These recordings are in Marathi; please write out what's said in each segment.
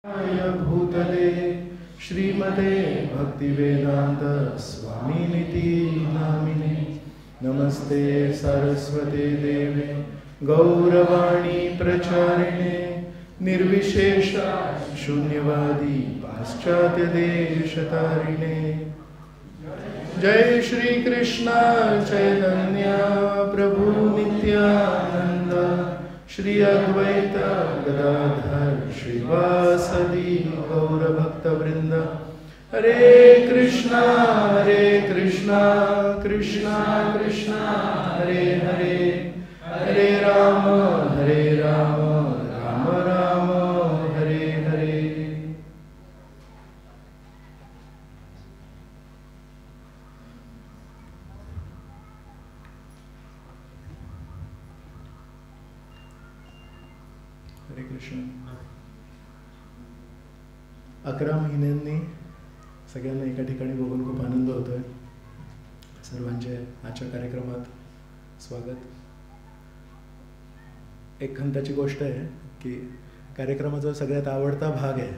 भूतले श्रीमते भक्तिवेदांत स्वामिनिति नामिने नमस्ते सरस्वते देवे गौरवाणी प्रचारिणे निर्विशेष शून्यवादी पाश्चात्य देशतारिणे। जय श्री कृष्ण चैतन्य प्रभु नित्यानंद श्री अद्वैत गदाधर श्रीवासदि गौरभक्तवृंद। हरे कृष्णा कृष्णा कृष्णा हरे हरे हरे राम राम राम हरे हरे। हरे कृष्ण। 11 महिन्यांनी सगळ्यांना एका ठिकाणी बघून खूप आनंद होतोय। सर्वांचे आजच्या कार्यक्रमात स्वागत। एक खंताची गोष्ट आहे की कार्यक्रमाचा सगळ्यात आवडता भाग आहे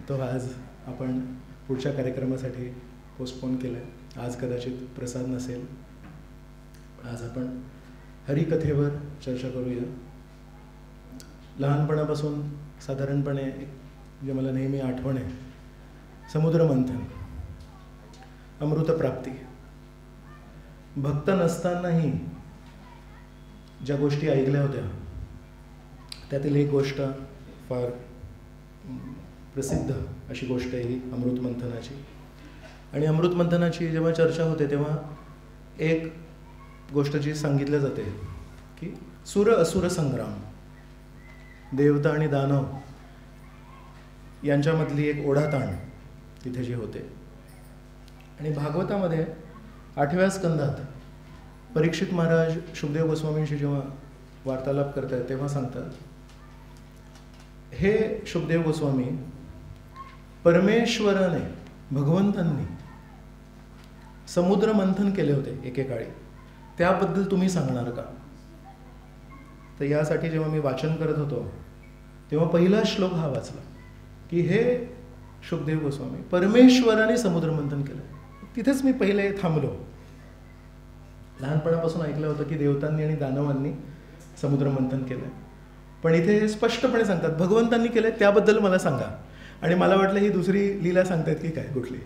तो आज आपण पुढच्या कार्यक्रमासाठी पोस्टपोन केला आहे। आज कदाचित प्रसाद नसेल। आज आपण हरिकथेवर चर्चा करूया। लहानपणापासून साधारणपणे जे मला नेहमी आठवण आहे, समुद्रमंथन, अमृतप्राप्ती। भक्त नसतानाही ज्या गोष्टी ऐकल्या होत्या त्यातील एक गोष्ट फार प्रसिद्ध अशी गोष्ट आहे ही अमृतमंथनाची। आणि अमृतमंथनाची जेव्हा चर्चा होते तेव्हा एक गोष्ट जी सांगितल्या जाते की सुर असुर संग्राम, देवता आणि दानव यांच्यामधली एक ओढाताण तिथे जी होते। आणि भागवतामध्ये 8व्या स्कंदात परीक्षित महाराज शुकदेव गोस्वामींशी जेव्हा वार्तालाप करतात तेव्हा सांगतात, हे शुकदेव गोस्वामी, परमेश्वराने भगवंतांनी समुद्र मंथन केले होते एकेकाळी, त्याबद्दल तुम्ही सांगणार का? तर यासाठी जेव्हा मी वाचन करत होतो तेव्हा पहिला श्लोक हा वाचला की हे शुकदेव गोस्वामी, परमेश्वराने समुद्र मंथन केलं। तिथेच मी पहिले थांबलो। लहानपणापासून ऐकलं होतं की देवतांनी आणि दानवांनी समुद्र मंथन केलं, पण इथे स्पष्टपणे सांगतात भगवंतांनी केलंय, त्याबद्दल मला सांगा। आणि मला वाटलं ही दुसरी लीला सांगतायत की काय कुठली,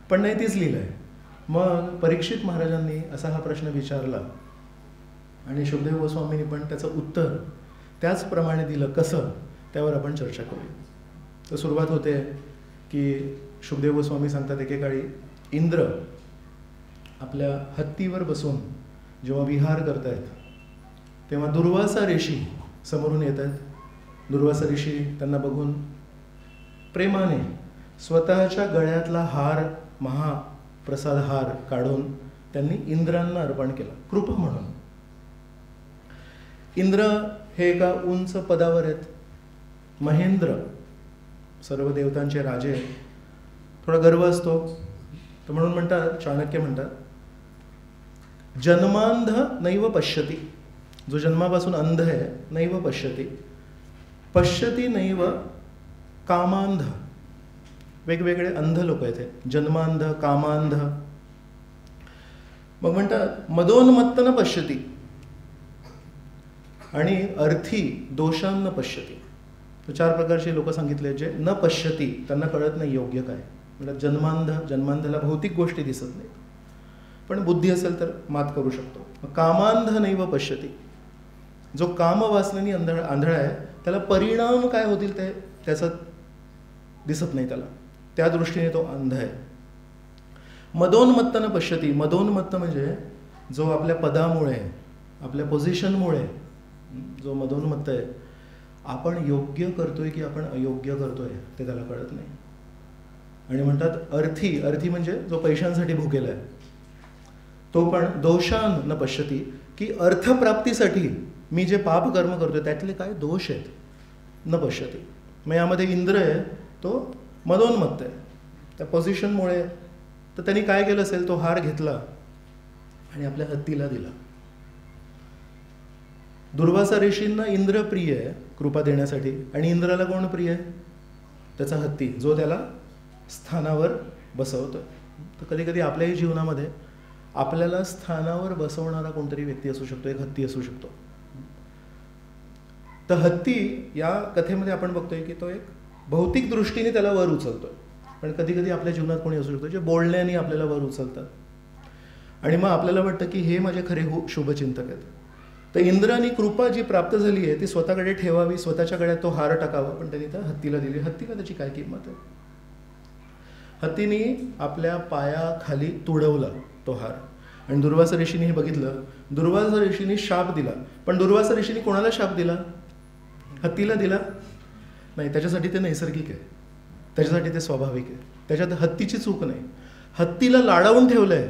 पण नाही, तीच लीला आहे। मग परीक्षित महाराजांनी असा हा प्रश्न विचारला आणि शुकदेव गोस्वामींनी पण त्याचं उत्तर त्याचप्रमाणे दिलं। कसं, त्यावर आपण चर्चा करूया। तर सुरुवात होते की शुकदेव गोस्वामी सांगतात, एकेकाळी इंद्र आपल्या हत्तीवर बसून जेव्हा विहार करतायत तेव्हा दुर्वासा ऋषी समोरून येत आहेत। दुर्वासा ऋषी त्यांना बघून प्रेमाने स्वतःच्या गळ्यातला हार, महाप्रसाद हार काढून त्यांनी इंद्रांना अर्पण केला कृपा म्हणून। इंद्र हे एका उंच पदावर आहेत, महेंद्र, सर्व देवतांचे राजे। थोडा गर्व असतो, तर म्हणून म्हणतात, चाणक्य म्हणतात, जन्मांध नैव पश्यती, जो जन्मापासून अंध आहे, नैव पश्यती, पश्यती नैव कामांध। वेगवेगळे अंध लोक आहेत, जन्मांध, कामांध। मग म्हणतात मदोन्मत्त न पश्यती आणि अर्थी दोषान न पश्यती। तर 4 प्रकारचे लोक सांगितले जे न पश्यती, त्यांना कळत नाही योग्य काय। म्हणजे जन्मांध, जन्मांधला भौतिक गोष्टी दिसत नाहीत, पण बुद्धी असेल तर मात करू शकतो। कामांध नैव पश्यती, जो कामवासनेने आंधळा आहे, त्याला परिणाम काय होतील ते त्याचं दिसत नाही त्याला, त्या दृष्टीने तो अंध आहे। मदोन्मत्त न पश्यती, मदोन्मत्त म्हणजे जो आपल्या पदामुळे, आपल्या पोझिशनमुळे जो मदोन्मत्त आहे, आपण योग्य करतोय की आपण अयोग्य करतोय ते त्याला कळत नाही। आणि म्हणतात अर्थी, अर्थी म्हणजे जो पैशांसाठी भुकेला आहे, तो पण दोषान न पश्यती, की अर्थप्राप्तीसाठी मी जे पाप कर्म करतोय त्यातले काय दोष आहेत, न पश्यती। मग यामध्ये इंद्र आहे तो मदोन्मत्त आहे त्या पोझिशनमुळे। तर त्यांनी काय केलं असेल, तो हार घेतला आणि आपल्या हत्तीला दिला। दुर्वासा ऋषींना इंद्र प्रिय आहे कृपा देण्यासाठी, आणि इंद्राला कोण प्रिय आहे? त्याचा हत्ती, जो त्याला स्थानावर बसवतो. तर कधी कधी आपल्याही जीवनामध्ये आपल्याला स्थानावर बसवणारा कोणतरी व्यक्ती असू शकतो, एक हत्ती असू शकतो. तर हत्ती या कथेमध्ये आपण बघतोय की तो एक भौतिक दृष्टीने त्याला वर उचलतोय, पण कधी कधी आपल्या जीवनात कोणी असू शकतो जे बोलण्याने आपल्याला वर उचलतात. आणि मग आपल्याला वाटतं की हे माझे खरे शुभचिंतक आहेत. तर इंद्रानी कृपा जी प्राप्त झाली आहे ती स्वतःकडे ठेवावी, स्वतःच्या गळ्यात तो हार टाकावा, पण त्यांनी त्या हत्तीला दिली. हत्तीला त्याची काय किंमत आहे? हत्तीने आपल्या पायाखाली तुडवला तो हार. आणि दुर्वासा ऋषीने हे बघितलं. दुर्वासा ऋषीने शाप दिला, पण दुर्वासा ऋषीने कोणाला शाप दिला? हत्तीला दिला नाही. त्याच्यासाठी ते नैसर्गिक आहे, त्याच्यासाठी ते स्वाभाविक आहे, त्याच्यात हत्तीची चूक नाही. हत्तीला लाडावून ठेवलंय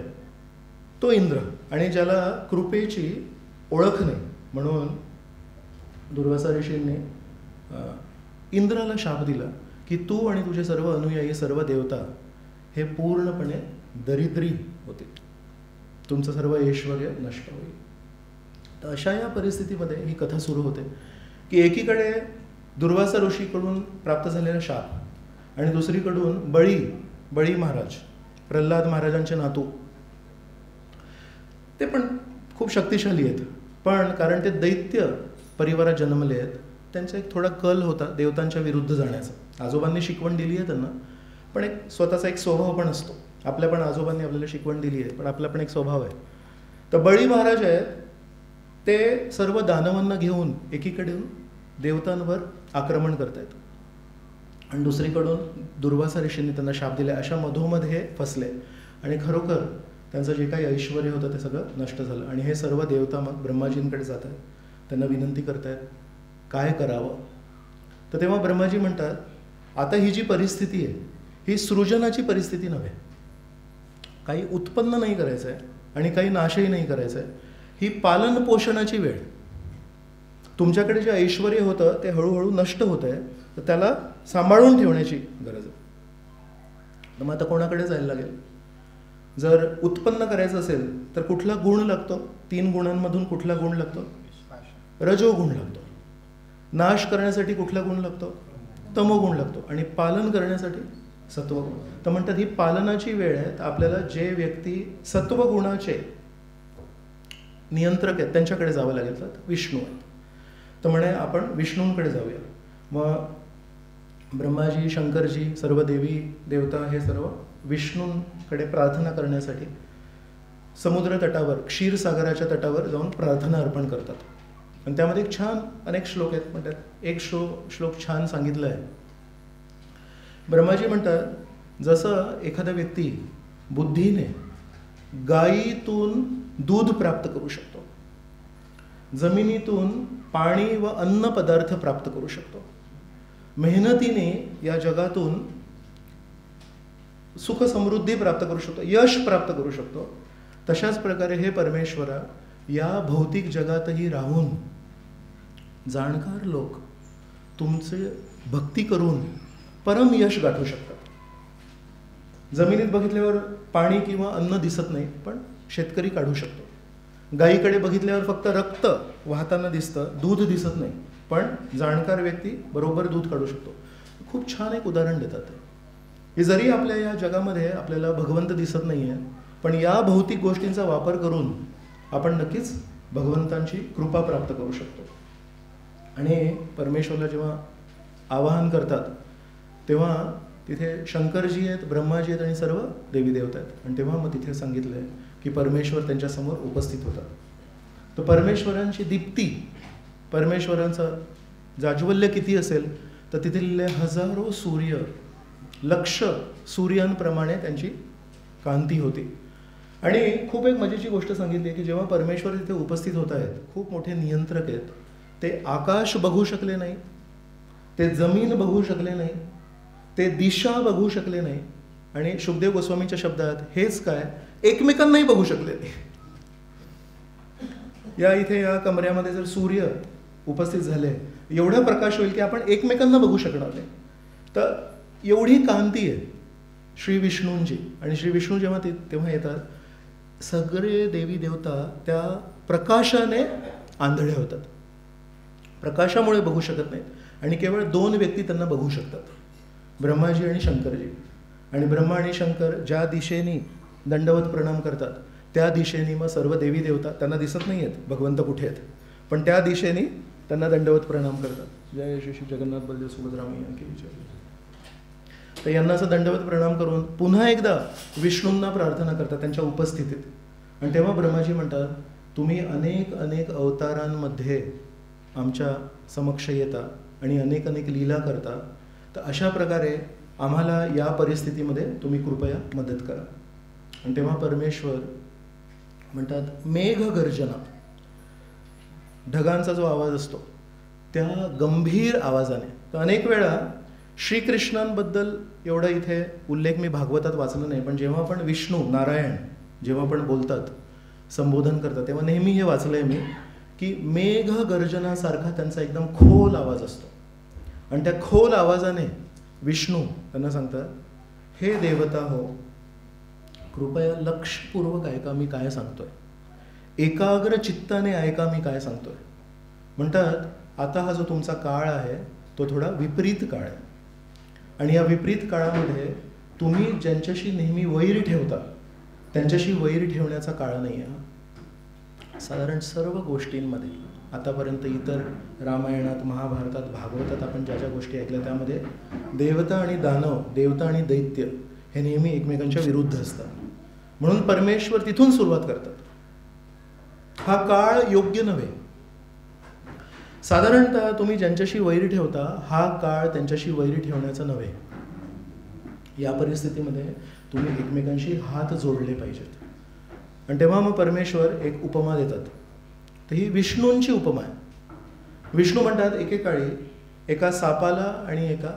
तो इंद्र, आणि ज्याला कृपेची ओळख नाही, म्हणून दुर्वासा ऋषींनी इंद्राला शाप दिला की तू आणि तुझे सर्व अनुयायी, सर्व देवता हे पूर्णपणे दरिद्री होते, तुमचं सर्व ऐश्वर्य नष्ट होईल. तर अशा या परिस्थितीमध्ये ही कथा सुरू होते की एकीकडे दुर्वासा ऋषीकडून प्राप्त झालेला शाप आणि दुसरीकडून बळी महाराज, प्रल्हाद महाराजांचे नातू, ते पण खूप शक्तिशाली आहेत, पण कारण ते दैत्य परिवारात जन्मले आहेत त्यांचा एक थोडा कल होता देवतांच्या विरुद्ध जाण्याचा. आजोबांनी शिकवण दिली आहे त्यांना, पण एक स्वतःचा एक स्वभाव पण असतो. आपल्या पण आजोबांनी आपल्याला शिकवण दिली आहे, पण आपला पण एक स्वभाव आहे. तर बळी महाराज आहेत ते सर्व दानवांना घेऊन एकीकडून देवतांवर आक्रमण करतायत आणि दुसरीकडून दुर्वासा ऋषींनी त्यांना शाप दिले. अशा मधोमध्ये फसले आणि खरोखर त्यांचं जे काही ऐश्वर होतं ते सगळं नष्ट झालं. आणि हे सर्व देवता मग ब्रह्माजींकडे जात आहेत, त्यांना विनंती करतायत काय करावं. तर तेव्हा ब्रह्माजी म्हणतात, आता ही जी परिस्थिती आहे ही सृजनाची परिस्थिती नव्हे, काही उत्पन्न नाही करायचं आहे आणि काही नाशही नाही करायचं आहे, ही पालन पोषणाची वेळ. तुमच्याकडे जे ऐश्वर होतं ते हळूहळू नष्ट होत आहे, तर त्याला सांभाळून ठेवण्याची गरज आहे. तर मग आता कोणाकडे जायला लागेल? जर उत्पन्न करायचं असेल तर कुठला गुण लागतो? 3 गुणांमधून कुठला गुण लागतो? रजोगुण लागतो. नाश करण्यासाठी कुठला गुण लागतो? तमोगुण लागतो. आणि पालन करण्यासाठी सत्वगुण. तर म्हणतात ही पालनाची वेळ आहे. तर आपल्याला जे व्यक्ती सत्वगुणाचे नियंत्रक आहेत त्यांच्याकडे जावं लागेल. तर विष्णू आहेत. तर म्हणे आपण विष्णूंकडे जाऊया. मग ब्रह्माजी, शंकरजी, सर्व देवी देवता हे सर्व विष्णूंकडे प्रार्थना करण्यासाठी समुद्र तटावर, क्षीरसागराच्या तटावर जाऊन प्रार्थना अर्पण करतात. आणि त्यामध्ये एक छान अनेक श्लोक आहेत. म्हणतात एक श्लोक छान सांगितलं आहे. ब्रह्माजी म्हणतात, जसं एखादा व्यक्ती बुद्धीने गायीतून दूध प्राप्त करू शकतो, जमिनीतून पाणी व अन्न पदार्थ प्राप्त करू शकतो, मेहनतीने या जगातून सुख समृद्धी प्राप्त करू शकतो, यश प्राप्त करू शकतो, तशाच प्रकारे हे परमेश्वरा या भौतिक जगातही राहून जाणकार लोक तुमचे भक्ती करून परम यश गाठू शकतात. जमिनीत बघितल्यावर पाणी किंवा अन्न दिसत नाही, पण शेतकरी काढू शकतो. गायीकडे बघितल्यावर फक्त रक्त वाहताना दिसतं, दूध दिसत नाही, पण जाणकार व्यक्ती बरोबर दूध काढू शकतो. खूप छान एक उदाहरण देतात की जरी आपल्या या जगामध्ये आपल्याला भगवंत दिसत नाही आहे, पण या भौतिक गोष्टींचा वापर करून आपण नक्कीच भगवंतांची कृपा प्राप्त करू शकतो. आणि परमेश्वरला जेव्हा आवाहन करतात तेव्हा तिथे शंकरजी आहेत, ब्रह्माजी आहेत आणि सर्व देवी देवता आहेत. आणि तेव्हा मग तिथे सांगितलं आहे की परमेश्वर त्यांच्यासमोर उपस्थित होतात. तर परमेश्वरांची दीप्ती, परमेश्वरांचं जाज्वल्य किती असेल तर तिथले हजारो सूर्य, लक्ष सूर्यांप्रमाणे त्यांची कांती होती. आणि खूप एक मजेची गोष्ट सांगितली की जेव्हा परमेश्वर तिथे उपस्थित होत आहेत, खूप मोठे नियंत्रक आहेत, ते आकाश बघू शकले नाही, ते जमीन बघू शकले नाही, ते दिशा बघू शकले नाही, आणि शुकदेव गोस्वामीच्या शब्दात हेच काय, एकमेकांनाही बघू शकले नाही. या इथे या कमऱ्यामध्ये जर सूर्य उपस्थित झाले, एवढा प्रकाश होईल की आपण एकमेकांना बघू शकणार नाही. तर एवढी कांती आहे श्री विष्णूंची. आणि श्री विष्णू जेव्हा तेव्हा येतात, सगळे देवी देवता त्या प्रकाशाने आंधळे होतात, प्रकाशामुळे बघू शकत नाहीत, आणि केवळ 2 व्यक्ती त्यांना बघू शकतात. ब्रह्माजी आणि शंकरजी. आणि ब्रह्मा आणि शंकर ज्या दिशेने दंडवत प्रणाम करतात त्या दिशेने मग सर्व देवी देवता, त्यांना दिसत नाही आहेत भगवंत कुठे आहेत, पण त्या दिशेने त्यांना दंडवत प्रणाम करतात. जय श्री जगन्नाथ बलदेव सुभद्रा मैया की जय. तर यांना असं दंडवत प्रणाम करून पुन्हा एकदा विष्णूंना प्रार्थना करतात त्यांच्या उपस्थितीत. आणि तेव्हा ब्रह्माजी म्हणतात, तुम्ही अनेक अनेक अवतारांमध्ये आमच्या समक्ष येता आणि अनेक अनेक लीला करता, तर अशा प्रकारे आम्हाला या परिस्थितीमध्ये तुम्ही कृपया मदत करा. आणि तेव्हा परमेश्वर म्हणतात, मेघगर्जना, ढगांचा जो आवाज असतो त्या गंभीर आवाजाने. तर अनेक वेळा श्रीकृष्णांबद्दल एवढा इथे उल्लेख मी भागवतात वाचला नाही, पण जेव्हा पण विष्णू नारायण जेव्हा पण बोलतात, संबोधन करतात, तेव्हा नेहमी हे वाचलंय मी की मेघगर्जनासारखा त्यांचा एकदम खोल आवाज असतो. आणि त्या खोल आवाजाने विष्णू त्यांना सांगतात, हे देवता हो, कृपया लक्षपूर्वक ऐका मी काय सांगतोय, एकाग्र चित्ताने ऐका मी काय सांगतोय. म्हणतात, आता हा जो तुमचा काळ आहे तो थोडा विपरीत काळ आहे. आणि या विपरीत काळामध्ये तुम्ही ज्यांच्याशी नेहमी वैर ठेवता त्यांच्याशी वैर ठेवण्याचा काळ नाही आहे. साधारण सर्व गोष्टींमध्ये आतापर्यंत इतर रामायणात, महाभारतात, भागवतात आपण ज्या ज्या गोष्टी ऐकल्या त्यामध्ये देवता आणि दानव, देवता आणि दैत्य हे नेहमी एकमेकांच्या विरुद्ध असतात. म्हणून परमेश्वर तिथून सुरुवात करतात, हा काळ योग्य नव्हे. साधारणतः तुम्ही ज्यांच्याशी वैर ठेवता हा काळ त्यांच्याशी वैर ठेवण्याचा नव्हे. या परिस्थितीमध्ये तुम्ही एकमेकांशी हात जोडले पाहिजेत. आणि तेव्हा मग परमेश्वर एक उपमा देतात. तर ही विष्णूंची उपमा आहे. विष्णू म्हणतात, एकेकाळी एका सापाला आणि एका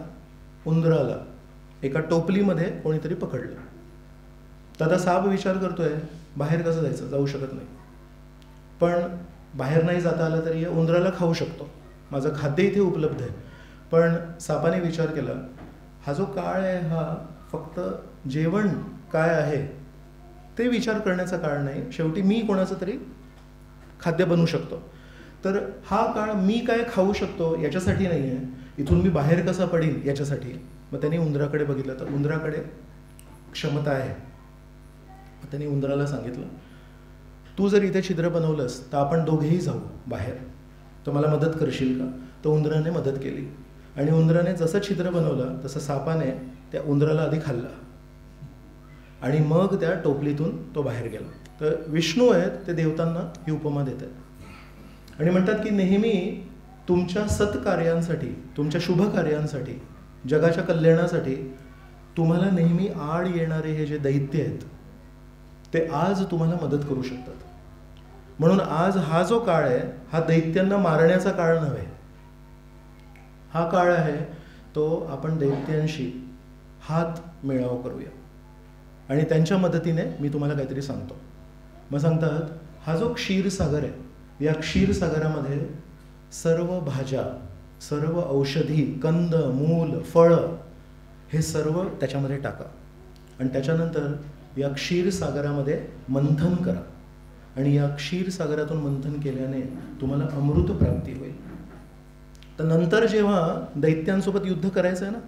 उंदराला एका टोपलीमध्ये कोणीतरी पकडलं. तर आता साप विचार करतोय, बाहेर कसं जायचं, जाऊ शकत नाही, पण बाहेर नाही जाता आलं तरी या उंदराला खाऊ शकतो, माझं खाद्य इथे उपलब्ध आहे. पण सापाने विचार केला, हा जो काळ आहे हा फक्त जेवण काय आहे ते विचार करण्याचा काळ नाही, शेवटी मी कोणाचं तरी खाद्य बनवू शकतो. तर हा काळ मी काय खाऊ शकतो याच्यासाठी नाही आहे, इथून मी बाहेर कसा पडीन याच्यासाठी. मग त्यांनी उंदराकडे बघितलं तर उंदराकडे क्षमता आहे. त्यांनी उंदराला सांगितलं, तू जर इथे छिद्र बनवलंस तर आपण दोघेही जाऊ बाहेर, तर मला मदत करशील का. तर उंदराने मदत केली. आणि उंदराने जसं छिद्र बनवलं तसं सापाने त्या उंदराला आधी खाल्ला आणि मग त्या टोपलीतून तो बाहेर गेला. तर विष्णू आहेत ते देवतांना ही उपमा देत आहेत आणि म्हणतात की नेहमी तुमच्या सत्कार्यांसाठी, तुमच्या शुभ कार्यांसाठी, जगाच्या कल्याणासाठी तुम्हाला नेहमी आड येणारे हे जे दैत्य आहेत ते आज तुम्हाला मदत करू शकतात. म्हणून आज हा जो काळ आहे हा दैत्यांना मारण्याचा काळ नव्हे. हा काळ आहे तो आपण दैत्यांशी हात मिळाव करूया आणि त्यांच्या मदतीने मी तुम्हाला काहीतरी सांगतो. मग सांगतात, हा जो क्षीरसागर आहे या क्षीरसागरामध्ये सर्व भाज्या, सर्व औषधी, कंद, मूल, फळं हे सर्व त्याच्यामध्ये टाका आणि त्याच्यानंतर या क्षीरसागरामध्ये मंथन करा आणि या क्षीरसागरातून मंथन केल्याने तुम्हाला अमृत प्राप्ती होईल. तर नंतर जेव्हा दैत्यांसोबत युद्ध करायचं आहे ना,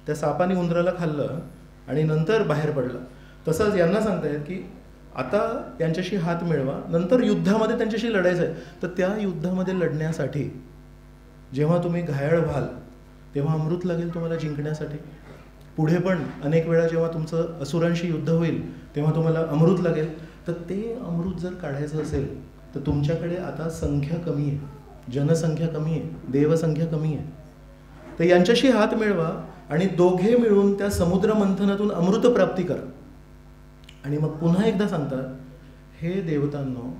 त्या सापाने उंदराला खाल्लं आणि नंतर बाहेर पडलं, तसंच यांना सांगतायत की आता त्यांच्याशी हात मिळवा, नंतर युद्धामध्ये त्यांच्याशी लढायचं आहे. तर त्या युद्धामध्ये लढण्यासाठी जेव्हा तुम्ही घायाळ व्हाल तेव्हा अमृत लागेल तुम्हाला जिंकण्यासाठी. पुढे पण अनेक वेळा जेव्हा तुमचं असुरांशी युद्ध होईल तेव्हा तुम्हाला अमृत लागेल. तर ते अमृत जर काढायचं असेल तर तुमच्याकडे आता संख्या कमी आहे, जनसंख्या कमी आहे, देवसंख्या कमी आहे. तर यांच्याशी हात मिळवा आणि दोघे मिळून त्या समुद्र मंथनातून अमृत प्राप्ती करा. आणि मग पुन्हा एकदा सांगतात, हे देवतांनो,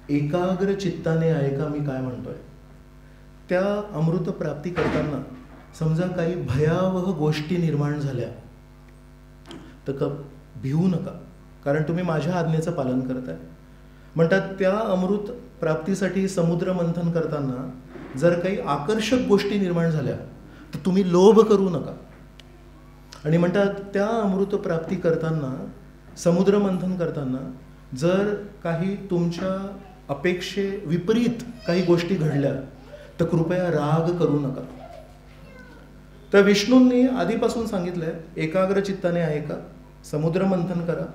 एकाग्र चित्ताने ऐका मी काय म्हणतोय. त्या अमृत प्राप्ती करताना समजा काही भयावह गोष्टी निर्माण झाल्या तर भिवू नका, कारण तुम्ही माझ्या आज्ञेचं पालन करताय. म्हणतात त्या अमृत प्राप्तीसाठी समुद्र मंथन करताना जर काही आकर्षक गोष्टी निर्माण झाल्या तर तुम्ही लोभ करू नका. आणि म्हणतात त्या अमृत प्राप्ती करताना, समुद्र मंथन करताना जर काही तुमच्या अपेक्षे विपरीत काही गोष्टी घडल्या तर कृपया राग करू नका. तर विष्णूंनी आधीपासून सांगितलंय, एकाग्र चित्ताने ऐका, समुद्र मंथन करा,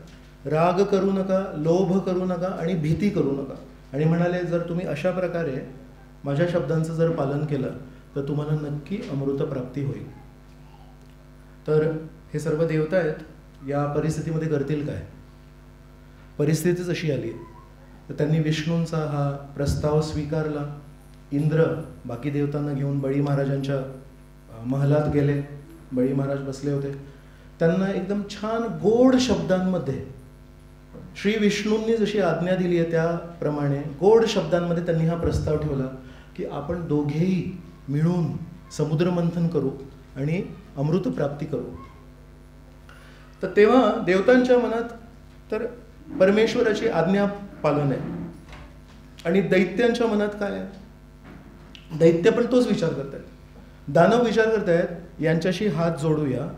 राग करू नका, लोभ करू नका आणि भीती करू नका. आणि म्हणाले जर तुम्ही अशा प्रकारे माझ्या शब्दांचं जर पालन केलं तर तुम्हाला नक्की अमृतप्राप्ती होईल. तर हे सर्व देवता आहेत, या परिस्थितीमध्ये करतील काय? परिस्थितीच अशी आली तर त्यांनी विष्णूंचा हा प्रस्ताव स्वीकारला. इंद्र बाकी देवतांना घेऊन बळी महाराजांच्या महलात गेले. बळी महाराज बसले होते. त्यांना एकदम छान गोड शब्दांमध्ये श्री विष्णूंनी जशी आज्ञा दिली आहे त्याप्रमाणे गोड शब्दांमध्ये त्यांनी हा प्रस्ताव ठेवला की आपण दोघेही मिळून समुद्रमंथन करू आणि अमृत प्राप्ती करू. तर तेव्हा देवतांच्या मनात तर परमेश्वराची आज्ञा पालन आहे. आणि दैत्यांच्या मनात काय आहे? दैत्य पण तोच विचार करतायत. दानव विचार करतायत यांच्याशी हात जोडूया,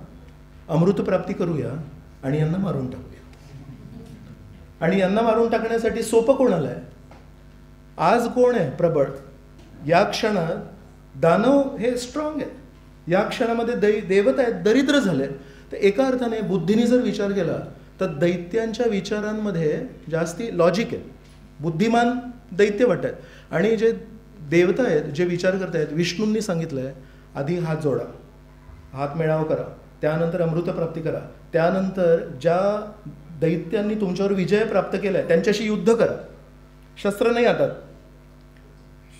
अमृतप्राप्ती करूया आणि यांना मारून टाकूया. आणि यांना मारून टाकण्यासाठी सोपं कोणाला आहे? आज कोण आहे प्रबळ? या क्षणात दानव हे स्ट्रॉंग आहेत. या क्षणामध्ये देवता आहेत दरिद्र झाले. तर एका अर्थाने बुद्धीने जर विचार केला तर दैत्यांच्या विचारांमध्ये जास्ती लॉजिक आहे. बुद्धिमान दैत्य वाटतात. आणि जे देवता आहेत जे विचार करतायत, विष्णूंनी सांगितलंय आधी हात जोडा, हात मेळाव करा, त्यानंतर अमृतप्राप्ती करा, त्यानंतर ज्या दैत्यांनी तुमच्यावर विजय प्राप्त केलाय त्यांच्याशी युद्ध करा. शस्त्र नाही हातात,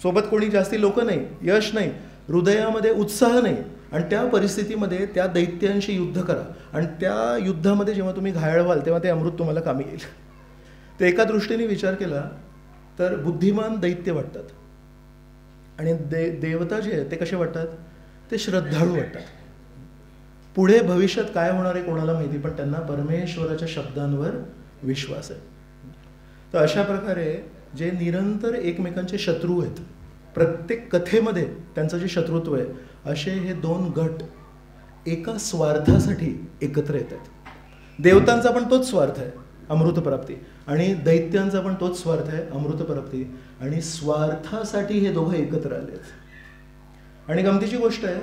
सोबत कोणी जास्ती लोक नाही, यश नाही, हृदयामध्ये उत्साह नाही. आणि त्या परिस्थितीमध्ये त्या दैत्यांशी युद्ध करा. आणि त्या युद्धामध्ये जेव्हा तुम्ही घायल व्हाल तेव्हा ते अमृत तुम्हाला कामी येईल. तर एका दृष्टीने विचार केला तर बुद्धिमान दैत्य वाटतात. आणि देवता जे आहेत ते कसे वाटतात? ते श्रद्धाळू वाटतात. पुढे भविष्यात काय होणार आहे कोणाला माहिती, पण त्यांना परमेश्वराच्या शब्दांवर विश्वास आहे. तर अशा प्रकारे जे निरंतर एकमेकांचे शत्रू आहेत, प्रत्येक कथेमध्ये त्यांचं जे शत्रुत्व आहे, असे हे दोन गट एका स्वार्थासाठी एकत्र येतात. देवतांचा पण तोच स्वार्थ आहे अमृतप्राप्ती, आणि दैत्यांचा पण तोच स्वार्थ आहे अमृतप्राप्ती. आणि स्वार्थासाठी हे दोघं एकत्र आलेत. आणि गमतीची गोष्ट आहे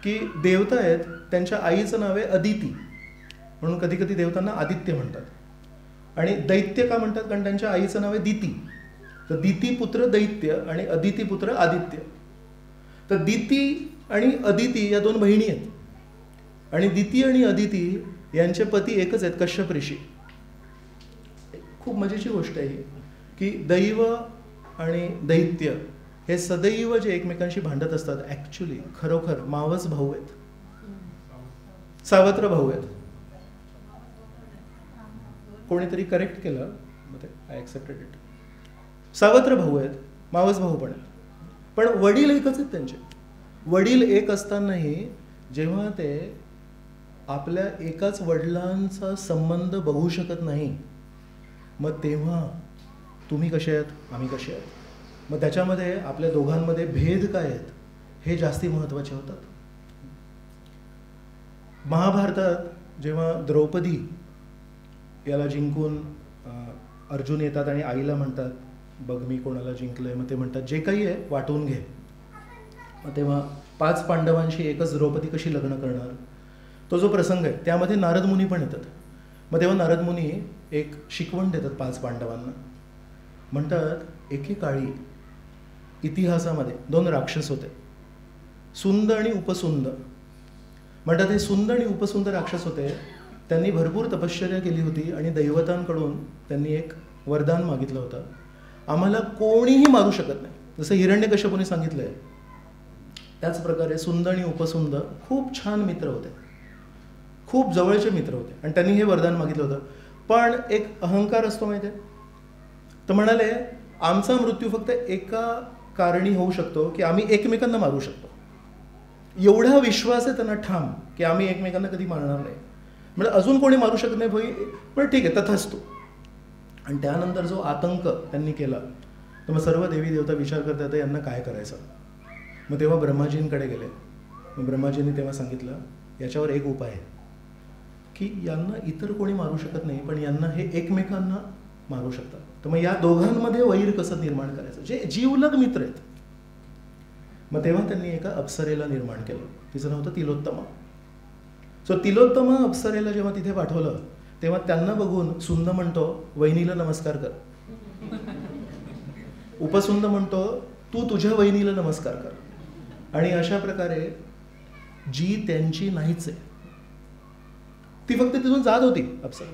की देवता आहेत त्यांच्या आईचं नाव आहे अदिती, म्हणून कधी कधी देवतांना आदित्य म्हणतात. आणि दैत्य का म्हणतात? कारण त्यांच्या आईचं नाव आहे दिती. तर दिती पुत्र दैत्य आणि अदिती पुत्र आदित्य. तर दिती आणि अदिती या दोन बहिणी आहेत. आणि दिती आणि अदिती यांचे पती एकच आहेत, कश्यप ऋषी. खूप मजेची गोष्ट आहे ही की दैव आणि दैत्य हे सदैव जे एकमेकांशी भांडत असतात, ॲक्च्युली खरोखर मावस भाऊ आहेत, सावत्र भाऊ आहेत. कोणीतरी करेक्ट केलं, आय ॲक्सेप्टेड इट. सावत्र भाऊ आहेत, मावस भाऊ पण आहेत. पण वडील एकच आहेत त्यांचे. वडील एक असतानाही जेव्हा ते आपल्या एकाच वडिलांचा संबंध बघू शकत नाही, मग तेव्हा तुम्ही कसे आहेत, आम्ही कसे आहेत, मग त्याच्यामध्ये आपल्या दोघांमध्ये भेद काय आहेत हे जास्ती महत्त्वाचे होतात. महाभारतात जेव्हा द्रौपदी याला जिंकून अर्जुन येतात आणि आईला म्हणतात बघ मी कोणाला जिंकलंय, मग ते म्हणतात जे काही आहे वाटून घे. मग तेव्हा 5 पांडवांशी एकच द्रौपदी कशी लग्न करणार, तो जो प्रसंग आहे त्यामध्ये नारद मुनी पण येतात. मग तेव्हा नारद मुनी एक शिकवण देतात 5 पांडवांना. म्हणतात एकेकाळी इतिहासामध्ये 2 राक्षस होते, सुंद आणि उपसुंद. म्हणतात हे सुंद आणि उपसुंद राक्षस होते. त्यांनी भरपूर तपश्चर्या केली होती आणि दैवतांकडून त्यांनी एक वरदान मागितलं होतं, आम्हाला कोणीही मारू शकत नाही. जसं हिरण्यकश्यपूने सांगितलंय त्याच प्रकारे सुंद आणि उपसुंद खूप छान मित्र होते, खूप जवळचे मित्र होते. आणि त्यांनी हे वरदान मागितलं होतं. पण एक अहंकार असतो माहिती आहे. तर म्हणाले आमचा मृत्यू फक्त एका कारणी होऊ शकतो की आम्ही एकमेकांना मारू शकतो. एवढा विश्वास आहे त्यांना ठाम की आम्ही एकमेकांना कधी मारणार नाही. म्हणजे अजून कोणी मारू शकत नाही भाई, पण ठीक आहे तथास्तु. आणि त्यानंतर जो आतंक त्यांनी केला, तर मग सर्व देवी देवता विचार करतात यांना काय करायचं. मग तेव्हा ब्रह्माजींकडे गेले. मग ब्रह्माजींनी तेव्हा सांगितलं याच्यावर एक उपाय आहे की यांना इतर कोणी मारू शकत नाही, पण यांना हे एकमेकांना मारू शकतात. तर मग या दोघांमध्ये वैर कसं निर्माण करायचं, जे जीवलग मित्र आहेत. मग तेव्हा त्यांनी एका अप्सरेला निर्माण केलं, तिचं नाव होतं तिलोत्तमा. सो तिलोत्तमा अप्सरेला जेव्हा तिथे पाठवलं तेव्हा त्यांना बघून सुंद म्हणतो वहिनीला नमस्कार कर, उपसुंद म्हणतो तू तुझ्या वहिनीला नमस्कार कर. आणि अशा प्रकारे जी त्यांची नाहीच आहे, ती फक्त तिथून जात होती अप्सरा,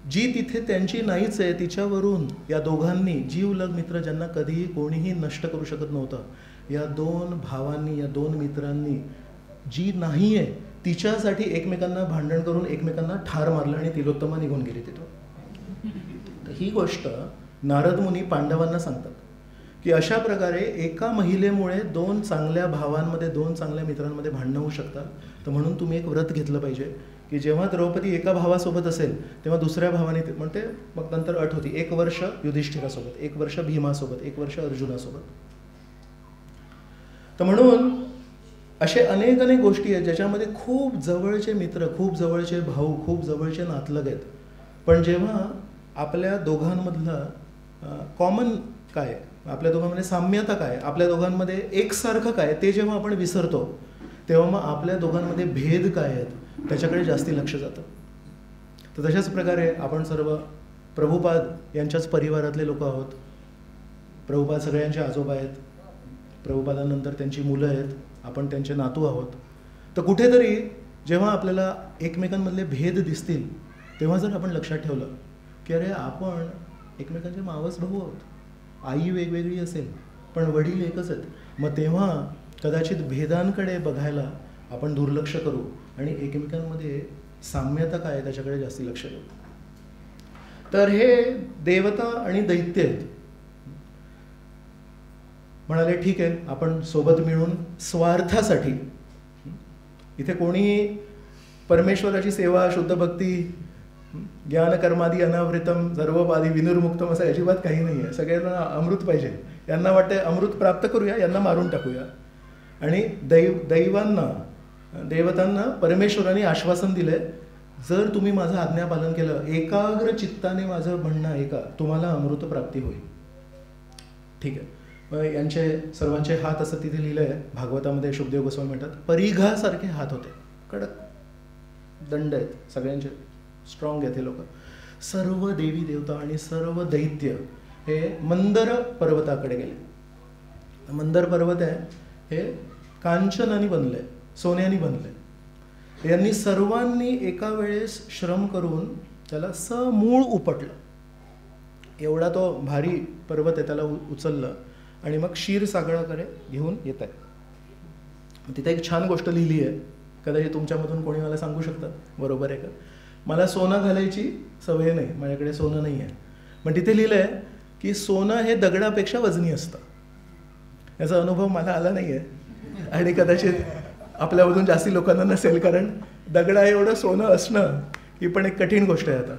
जी तिथे त्यांची नाहीच आहे तिच्यावरून या दोघांनी जीवलग मित्र, ज्यांना कधीही कोणीही नष्ट करू शकत नव्हतं, या दोन भावांनी, या दोन मित्रांनी जी नाही आहे तिच्यासाठी एकमेकांना भांडण करून एकमेकांना ठार मारलं आणि तिलोत्तमा निघून गेली तिथून. तर ही गोष्ट नारद मुनी पांडवांना सांगतात की अशा प्रकारे एका महिलेमुळे दोन चांगल्या भावांमध्ये, दोन चांगल्या मित्रांमध्ये भांडणं होऊ शकतात. तर म्हणून तुम्ही एक व्रत घेतलं पाहिजे की जेव्हा द्रौपदी एका भावासोबत असेल तेव्हा दुसऱ्या भावाने म्हणते, मग नंतर अट होती 1 वर्ष युधिष्ठिरासोबत, 1 वर्ष भीमासोबत, 1 वर्ष अर्जुनासोबत. तर म्हणून असे अनेक गोष्टी आहेत ज्याच्यामध्ये खूप जवळचे मित्र, खूप जवळचे भाऊ, खूप जवळचे नातलग आहेत. पण जेव्हा आपल्या दोघांमधलं कॉमन काय, आपल्या दोघांमध्ये साम्यता काय, आपल्या दोघांमध्ये एकसारखं काय, ते जेव्हा आपण विसरतो तेव्हा मग आपल्या दोघांमध्ये भेद काय आहेत त्याच्याकडे जास्ती लक्ष जातं. तर तशाच प्रकारे आपण सर्व प्रभुपाद यांच्याच परिवारातले लोक आहोत. प्रभुपाद सगळ्यांचे आजोबा आहेत, प्रभुपादांनंतर त्यांची मुलं आहेत, आपण त्यांचे नातू आहोत. तर कुठेतरी जेव्हा आपल्याला एकमेकांमधले भेद दिसतील तेव्हा जर आपण लक्षात ठेवलं की अरे आपण एकमेकांचे मावस भाऊ आहोत, आई वेगवेगळी असेल पण वडील एकच आहेत, मग तेव्हा कदाचित भेदांकडे बघायला आपण दुर्लक्ष करू आणि एकमेकांमध्ये साम्यता काय त्याच्याकडे जास्ती लक्ष देऊ. तर हे देवता आणि दैत्य आहेत. म्हणाले ठीक आहे, आपण सोबत मिळून स्वार्थासाठी, इथे कोणी परमेश्वराची सेवा, शुद्ध भक्ती, ज्ञान कर्मादी अनावृतम सर्वपादी विनिर्मुक्तम असं अजिबात काही नाही आहे. सगळ्यांना अमृत पाहिजे, यांना वाटते अमृत प्राप्त करूया, यांना मारून टाकूया. आणि देवतांना परमेश्वराने आश्वासन दिलंय, जर तुम्ही माझं आज्ञापालन केलं, एकाग्र चित्ताने माझं म्हणणं ऐका, तुम्हाला अमृत प्राप्ती होईल. ठीक आहे. मग यांचे सर्वांचे हात असं तिथे लिहिलं आहे भागवतामध्ये, शुभदेव गोस्वामी म्हणतात परिघासारखे हात होते, कडक दंड आहेत, सगळ्यांचे स्ट्रॉंग आहेत हे लोक. सर्व देवी देवता आणि सर्व दैत्य हे मंदर पर्वताकडे गेले. मंदर पर्वत आहे हे कांचनाने बनलंय, सोन्याने बनलंय. यांनी सर्वांनी एका वेळेस श्रम करून त्याला समूळ उपटलं. एवढा तो भारी पर्वत आहे, त्याला उचललं आणि मग क्षीरसागराकडे घेऊन येत आहे. तिथे एक छान गोष्ट लिहिली आहे, कदाचित तुमच्यामधून कोणी मला सांगू शकतात बरोबर आहे का. मला सोनं घालायची सवय नाही, माझ्याकडे सोनं नाही आहे, पण तिथे लिहिलं आहे की सोनं हे दगडापेक्षा वजनी असतं. याचा अनुभव मला आला नाही आहे आणि कदाचित आपल्यामधून जास्ती लोकांना नसेल, कारण दगडा एवढं सोनं असणं ही पण एक कठीण गोष्ट आहे. आता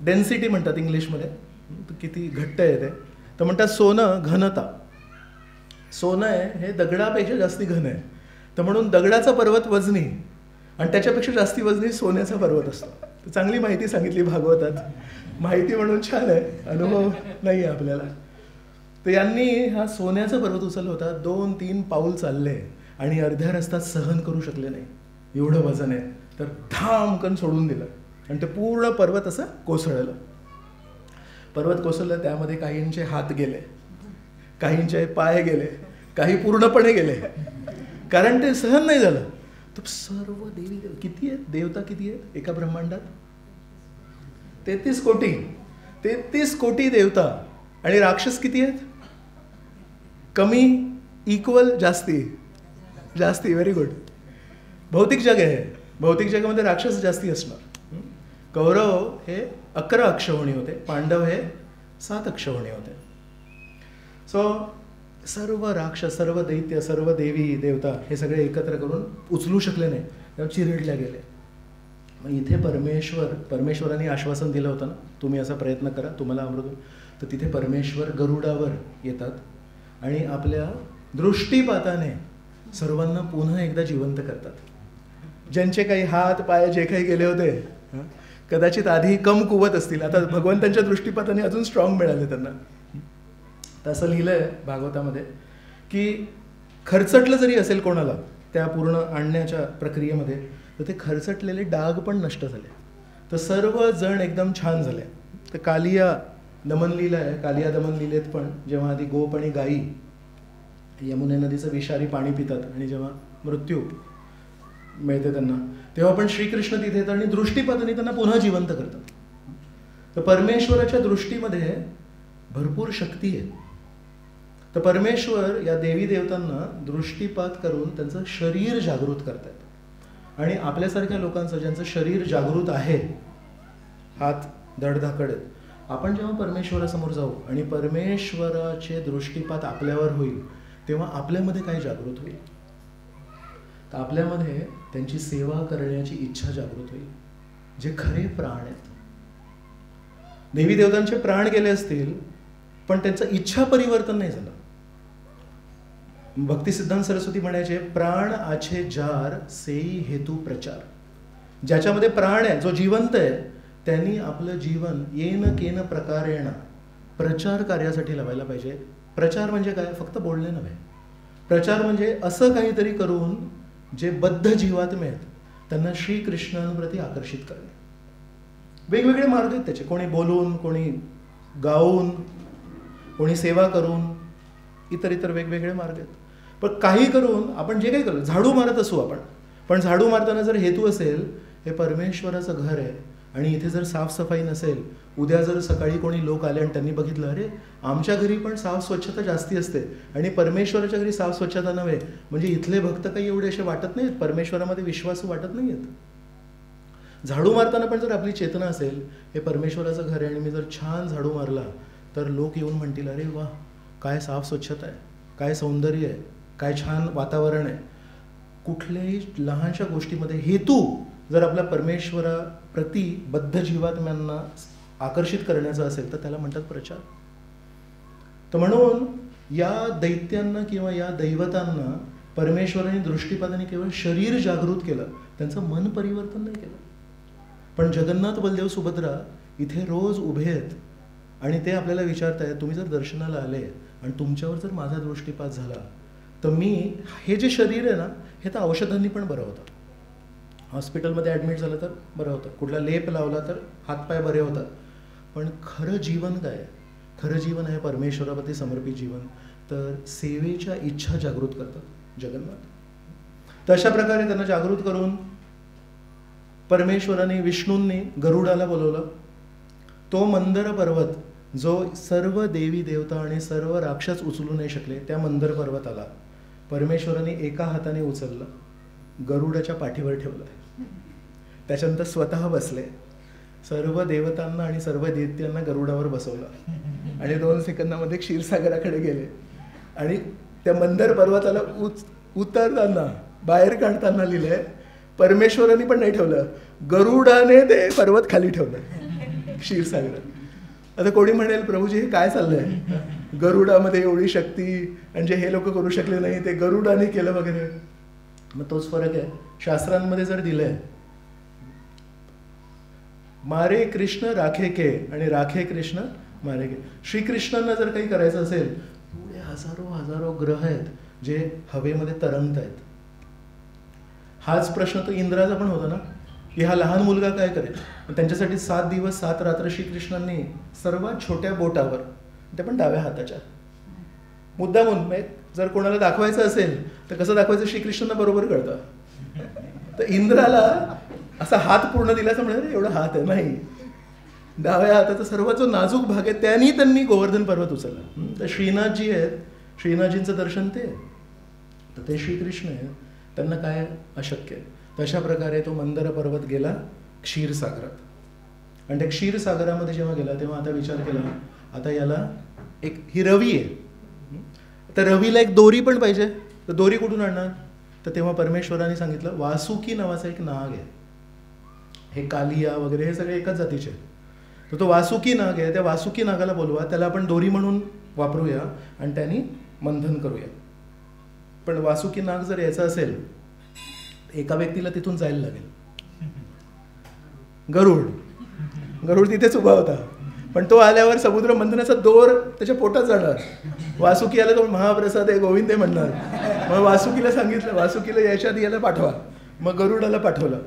डेन्सिटी म्हणतात इंग्लिशमध्ये, किती घट्ट आहे ते. तर म्हणतात सोनं घनता, सोनं आहे हे दगडापेक्षा जास्ती घन आहे. तर म्हणून दगडाचा पर्वत वजनी आणि त्याच्यापेक्षा जास्ती वजनी सोन्याचा पर्वत असतो. तर चांगली माहिती सांगितली भागवतात, माहिती म्हणून छान आहे, अनुभव नाही आहे आपल्याला. तर यांनी हा सोन्याचा पर्वत उचलला होता, 2-3 पाऊल चालले आणि अर्ध्या रस्त्यात सहन करू शकले नाही, एवढं वजन आहे. तर धामकन सोडून दिलं आणि ते पूर्ण पर्वत असं कोसळलं. पर्वत कोसळलं, त्यामध्ये काहींचे हात गेले, काहींचे पाय गेले, काही पूर्णपणे गेले, कारण ते सहन नाही झालं. तर सर्व देवी किती आहेत, देवता किती आहेत एका ब्रह्मांडात? 33 कोटी, 33 कोटी देवता. आणि राक्षस किती आहेत? कमी, इक्वल, जास्ती? जास्ती, व्हेरी गुड. भौतिक जग आहे, भौतिक जगामध्ये राक्षस जास्ती असणार. कौरव हे 11 अक्षौहिणी होते, पांडव हे 7 अक्षौहिणी होते. सो सर्व राक्षस, सर्व दैत्य, सर्व देवी देवता हे सगळे एकत्र करून उचलू शकले नाही, तेव्हा चिरडल्या गेले. मग इथे परमेश्वराने आश्वासन दिलं होतं ना, तुम्ही असा प्रयत्न करा, तुम्हाला अमृत. तर तिथे परमेश्वर गरुडावर येतात आणि आपल्या दृष्टीपाताने सर्वांना पुन्हा एकदा जिवंत करतात. ज्यांचे काही हात पाय जे काही गेले होते, कदाचित आधी कमकुवत असतील, आता भगवंतांच्या दृष्टीपाताने अजून स्ट्रॉंग मिळाले त्यांना. तसं लिहिलं आहे भागवतामध्ये की खरचटलं जरी असेल कोणाला त्या पूर्ण आणण्याच्या प्रक्रियेमध्ये, तर ते खरचटलेले डाग पण नष्ट झाले, तर सर्व जण एकदम छान झाले. तर कालिया दमन लीला आहे. कालिया दमन लीलेत पण जेव्हा आधी गोप आणि गायी यमुने नदीचं विषारी पाणी पितात आणि जेव्हा मृत्यू मिळते त्यांना, तेव्हा पण श्रीकृष्ण तिथे येतात आणि दृष्टीपाताने त्यांना पुन्हा जिवंत करतात. तर परमेश्वराच्या दृष्टीमध्ये भरपूर शक्ती आहे. तर परमेश्वर या देवी देवतांना दृष्टीपात करून त्यांचं शरीर जागृत करतात. आणि आपल्यासारख्या लोकांचं ज्यांचं शरीर जागृत आहे, हात धडधाकड आहेत, आपण जेव्हा परमेश्वरासमोर जाऊ आणि परमेश्वराचे दृष्टीपात आपल्यावर होईल, तेव्हा आपल्यामध्ये काय जागृत होईल? तर आपल्यामध्ये त्यांची सेवा करण्याची इच्छा जागृत होईल, जे खरे प्राण आहेत. देवी देवतांचे प्राण गेले असतील पण त्यांचं इच्छा परिवर्तन नाही झालं. भक्ती सिद्धांत सरस्वती म्हणायचे, प्राण आछे जार सेई हेतू प्रचार. ज्याच्यामध्ये प्राण आहे, जो जिवंत आहे, त्यांनी आपलं जीवन येन केन प्रकारेण प्रचार कार्यासाठी लावायला पाहिजे. प्रचार म्हणजे काय? फक्त बोलणे नव्हे. प्रचार म्हणजे असं काहीतरी करून जे बद्ध जीवात्मे आहेत त्यांना श्रीकृष्णांप्रती आकर्षित करणे. वेगवेगळे मार्ग आहेत त्याचे. कोणी बोलून, कोणी गाऊन, कोणी सेवा करून, इतर वेगवेगळे मार्ग आहेत. पण काही करून आपण जे काही करू, झाडू मारत असू आपण, पण झाडू मारताना जर हेतू असेल हे परमेश्वराचं घर आहे आणि इथे जर साफसफाई नसेल, उद्या जर सकाळी कोणी लोक आले आणि त्यांनी बघितलं, अरे आमच्या घरी पण साफ स्वच्छता जास्ती असते आणि परमेश्वराच्या घरी साफ स्वच्छता नव्हे, म्हणजे इथले भक्त काही एवढे असे वाटत नाहीत, परमेश्वरामध्ये विश्वासू वाटत नाही आहेत. झाडू मारताना पण जर आपली चेतना असेल, हे परमेश्वराचं घर आहे आणि मी जर छान झाडू मारला तर लोक येऊन म्हणतील, अरे वा, काय साफ स्वच्छता आहे, काय सौंदर्य आहे, काय छान वातावरण आहे. कुठल्याही लहानशा गोष्टीमध्ये हेतू जर आपल्या परमेश्वराप्रती बद्ध जीवात्म्यांना आकर्षित करण्याचा असेल तर त्याला म्हणतात प्रचार. तर म्हणून या दैत्यांना किंवा या दैवतांना परमेश्वराने दृष्टीपाताने केवळ शरीर जागृत केलं, त्यांचं मन परिवर्तन नाही केलं. पण जगन्नाथ बलदेव सुभद्रा इथे रोज उभे आहेत आणि ते आपल्याला विचारतायत, तुम्ही जर दर्शनाला आले आणि तुमच्यावर जर माझा दृष्टीपात झाला तर मी हे जे शरीर आहे ना, हे तर औषधांनी पण बरं होतं. हॉस्पिटलमध्ये ॲडमिट झालं तर बरं होतं, कुठला लेप लावला तर हातपाय बरे होतात. पण खरं जीवन काय? खरं जीवन आहे परमेश्वराप्रती समर्पित जीवन. तर सेवेच्या इच्छा जागृत करतात जगन्नाथ. तर अशा प्रकारे त्यांना जागृत करून परमेश्वराने, विष्णूंनी गरुडाला बोलवलं. तो मंदर पर्वत जो सर्व देवी देवता आणि सर्व राक्षस उचलू नाही शकले, त्या मंदर पर्वताला परमेश्वराने एका हाताने उचललं, गरुडाच्या पाठीवर ठेवलं, त्याच्यानंतर स्वतः बसले, सर्व देवतांना आणि सर्व दैत्यांना गरुडावर बसवलं आणि 2 सेकंदामध्ये क्षीरसागराकडे गेले. आणि त्या मंदर पर्वताला उतरताना, बाहेर काढताना लिहिलंय, परमेश्वराने पण नाही ठेवलं, गरुडाने ते पर्वत खाली ठेवलं क्षीरसागरात. आता कोणी म्हणेल, प्रभूजी हे काय चाललंय, गरुडामध्ये एवढी शक्ती आणि जे हे लोक करू शकले नाही ते गरुडाने केलं वगैरे. मग तोच फरक आहे. शास्त्रांमध्ये जर दिलंय, मारे कृष्ण राखे के आणि राखे कृष्ण मारे के. श्रीकृष्णांना जर काही करायचं असेल, एवढे हजारो ग्रह आहेत जे हवेमध्ये तरंगत आहेत. हाच प्रश्न तो इंद्राचा पण होता ना, की हा लहान मुलगा काय करेल. त्यांच्यासाठी 7 दिवस 7 रात्र श्रीकृष्णांनी सर्वात छोट्या बोटावर, ते पण डाव्या हाताच्या, मुद्दामून जर कोणाला दाखवायचं असेल तर कसं दाखवायचं श्रीकृष्णांना बरोबर कळतं. तर इंद्राला असा हात पूर्ण दिल्याचं म्हणाले, एवढा हात आहे नाही, डाव्या हाताचा सर्वात जो नाजूक भाग आहे त्यांनी गोवर्धन पर्वत उचलला. तर श्रीनाथजी आहेत, श्रीनाथजींचं दर्शन ते, तर ते श्रीकृष्ण आहेत, त्यांना काय अशक्य आहे. तशा प्रकारे तो मंदर पर्वत गेला क्षीरसागरात. आणि त्या क्षीरसागरामध्ये जेव्हा गेला तेव्हा आता विचार केला, आता याला ही रवी आहे, तर रवीला एक दोरी पण पाहिजे. तर दोरी कुठून आणणार? तर तेव्हा परमेश्वराने सांगितलं, वासुकी नावाचा एक नाग आहे, हे कालिया वगैरे हे सगळे एकाच जातीचे. तर तो वासुकी नाग आहे, त्या वासुकी नागाला बोलवा, त्याला आपण दोरी म्हणून वापरूया आणि त्यांनी मंथन करूया. पण वासुकी नाग जर यायचा असेल, एका व्यक्तीला तिथून जायला लागेल. गरुड तिथेच उभा होता, पण तो आल्यावर समुद्र मंथनाचा दोर त्याच्या पोटात जाणार. वासुकी आला तो महाप्रसाद आहे गोविंदे म्हणणार. मग वासुकीला सांगितलं, वासुकीला यायच्या आधी याला पाठवा. मग गरुडाला पाठवलं.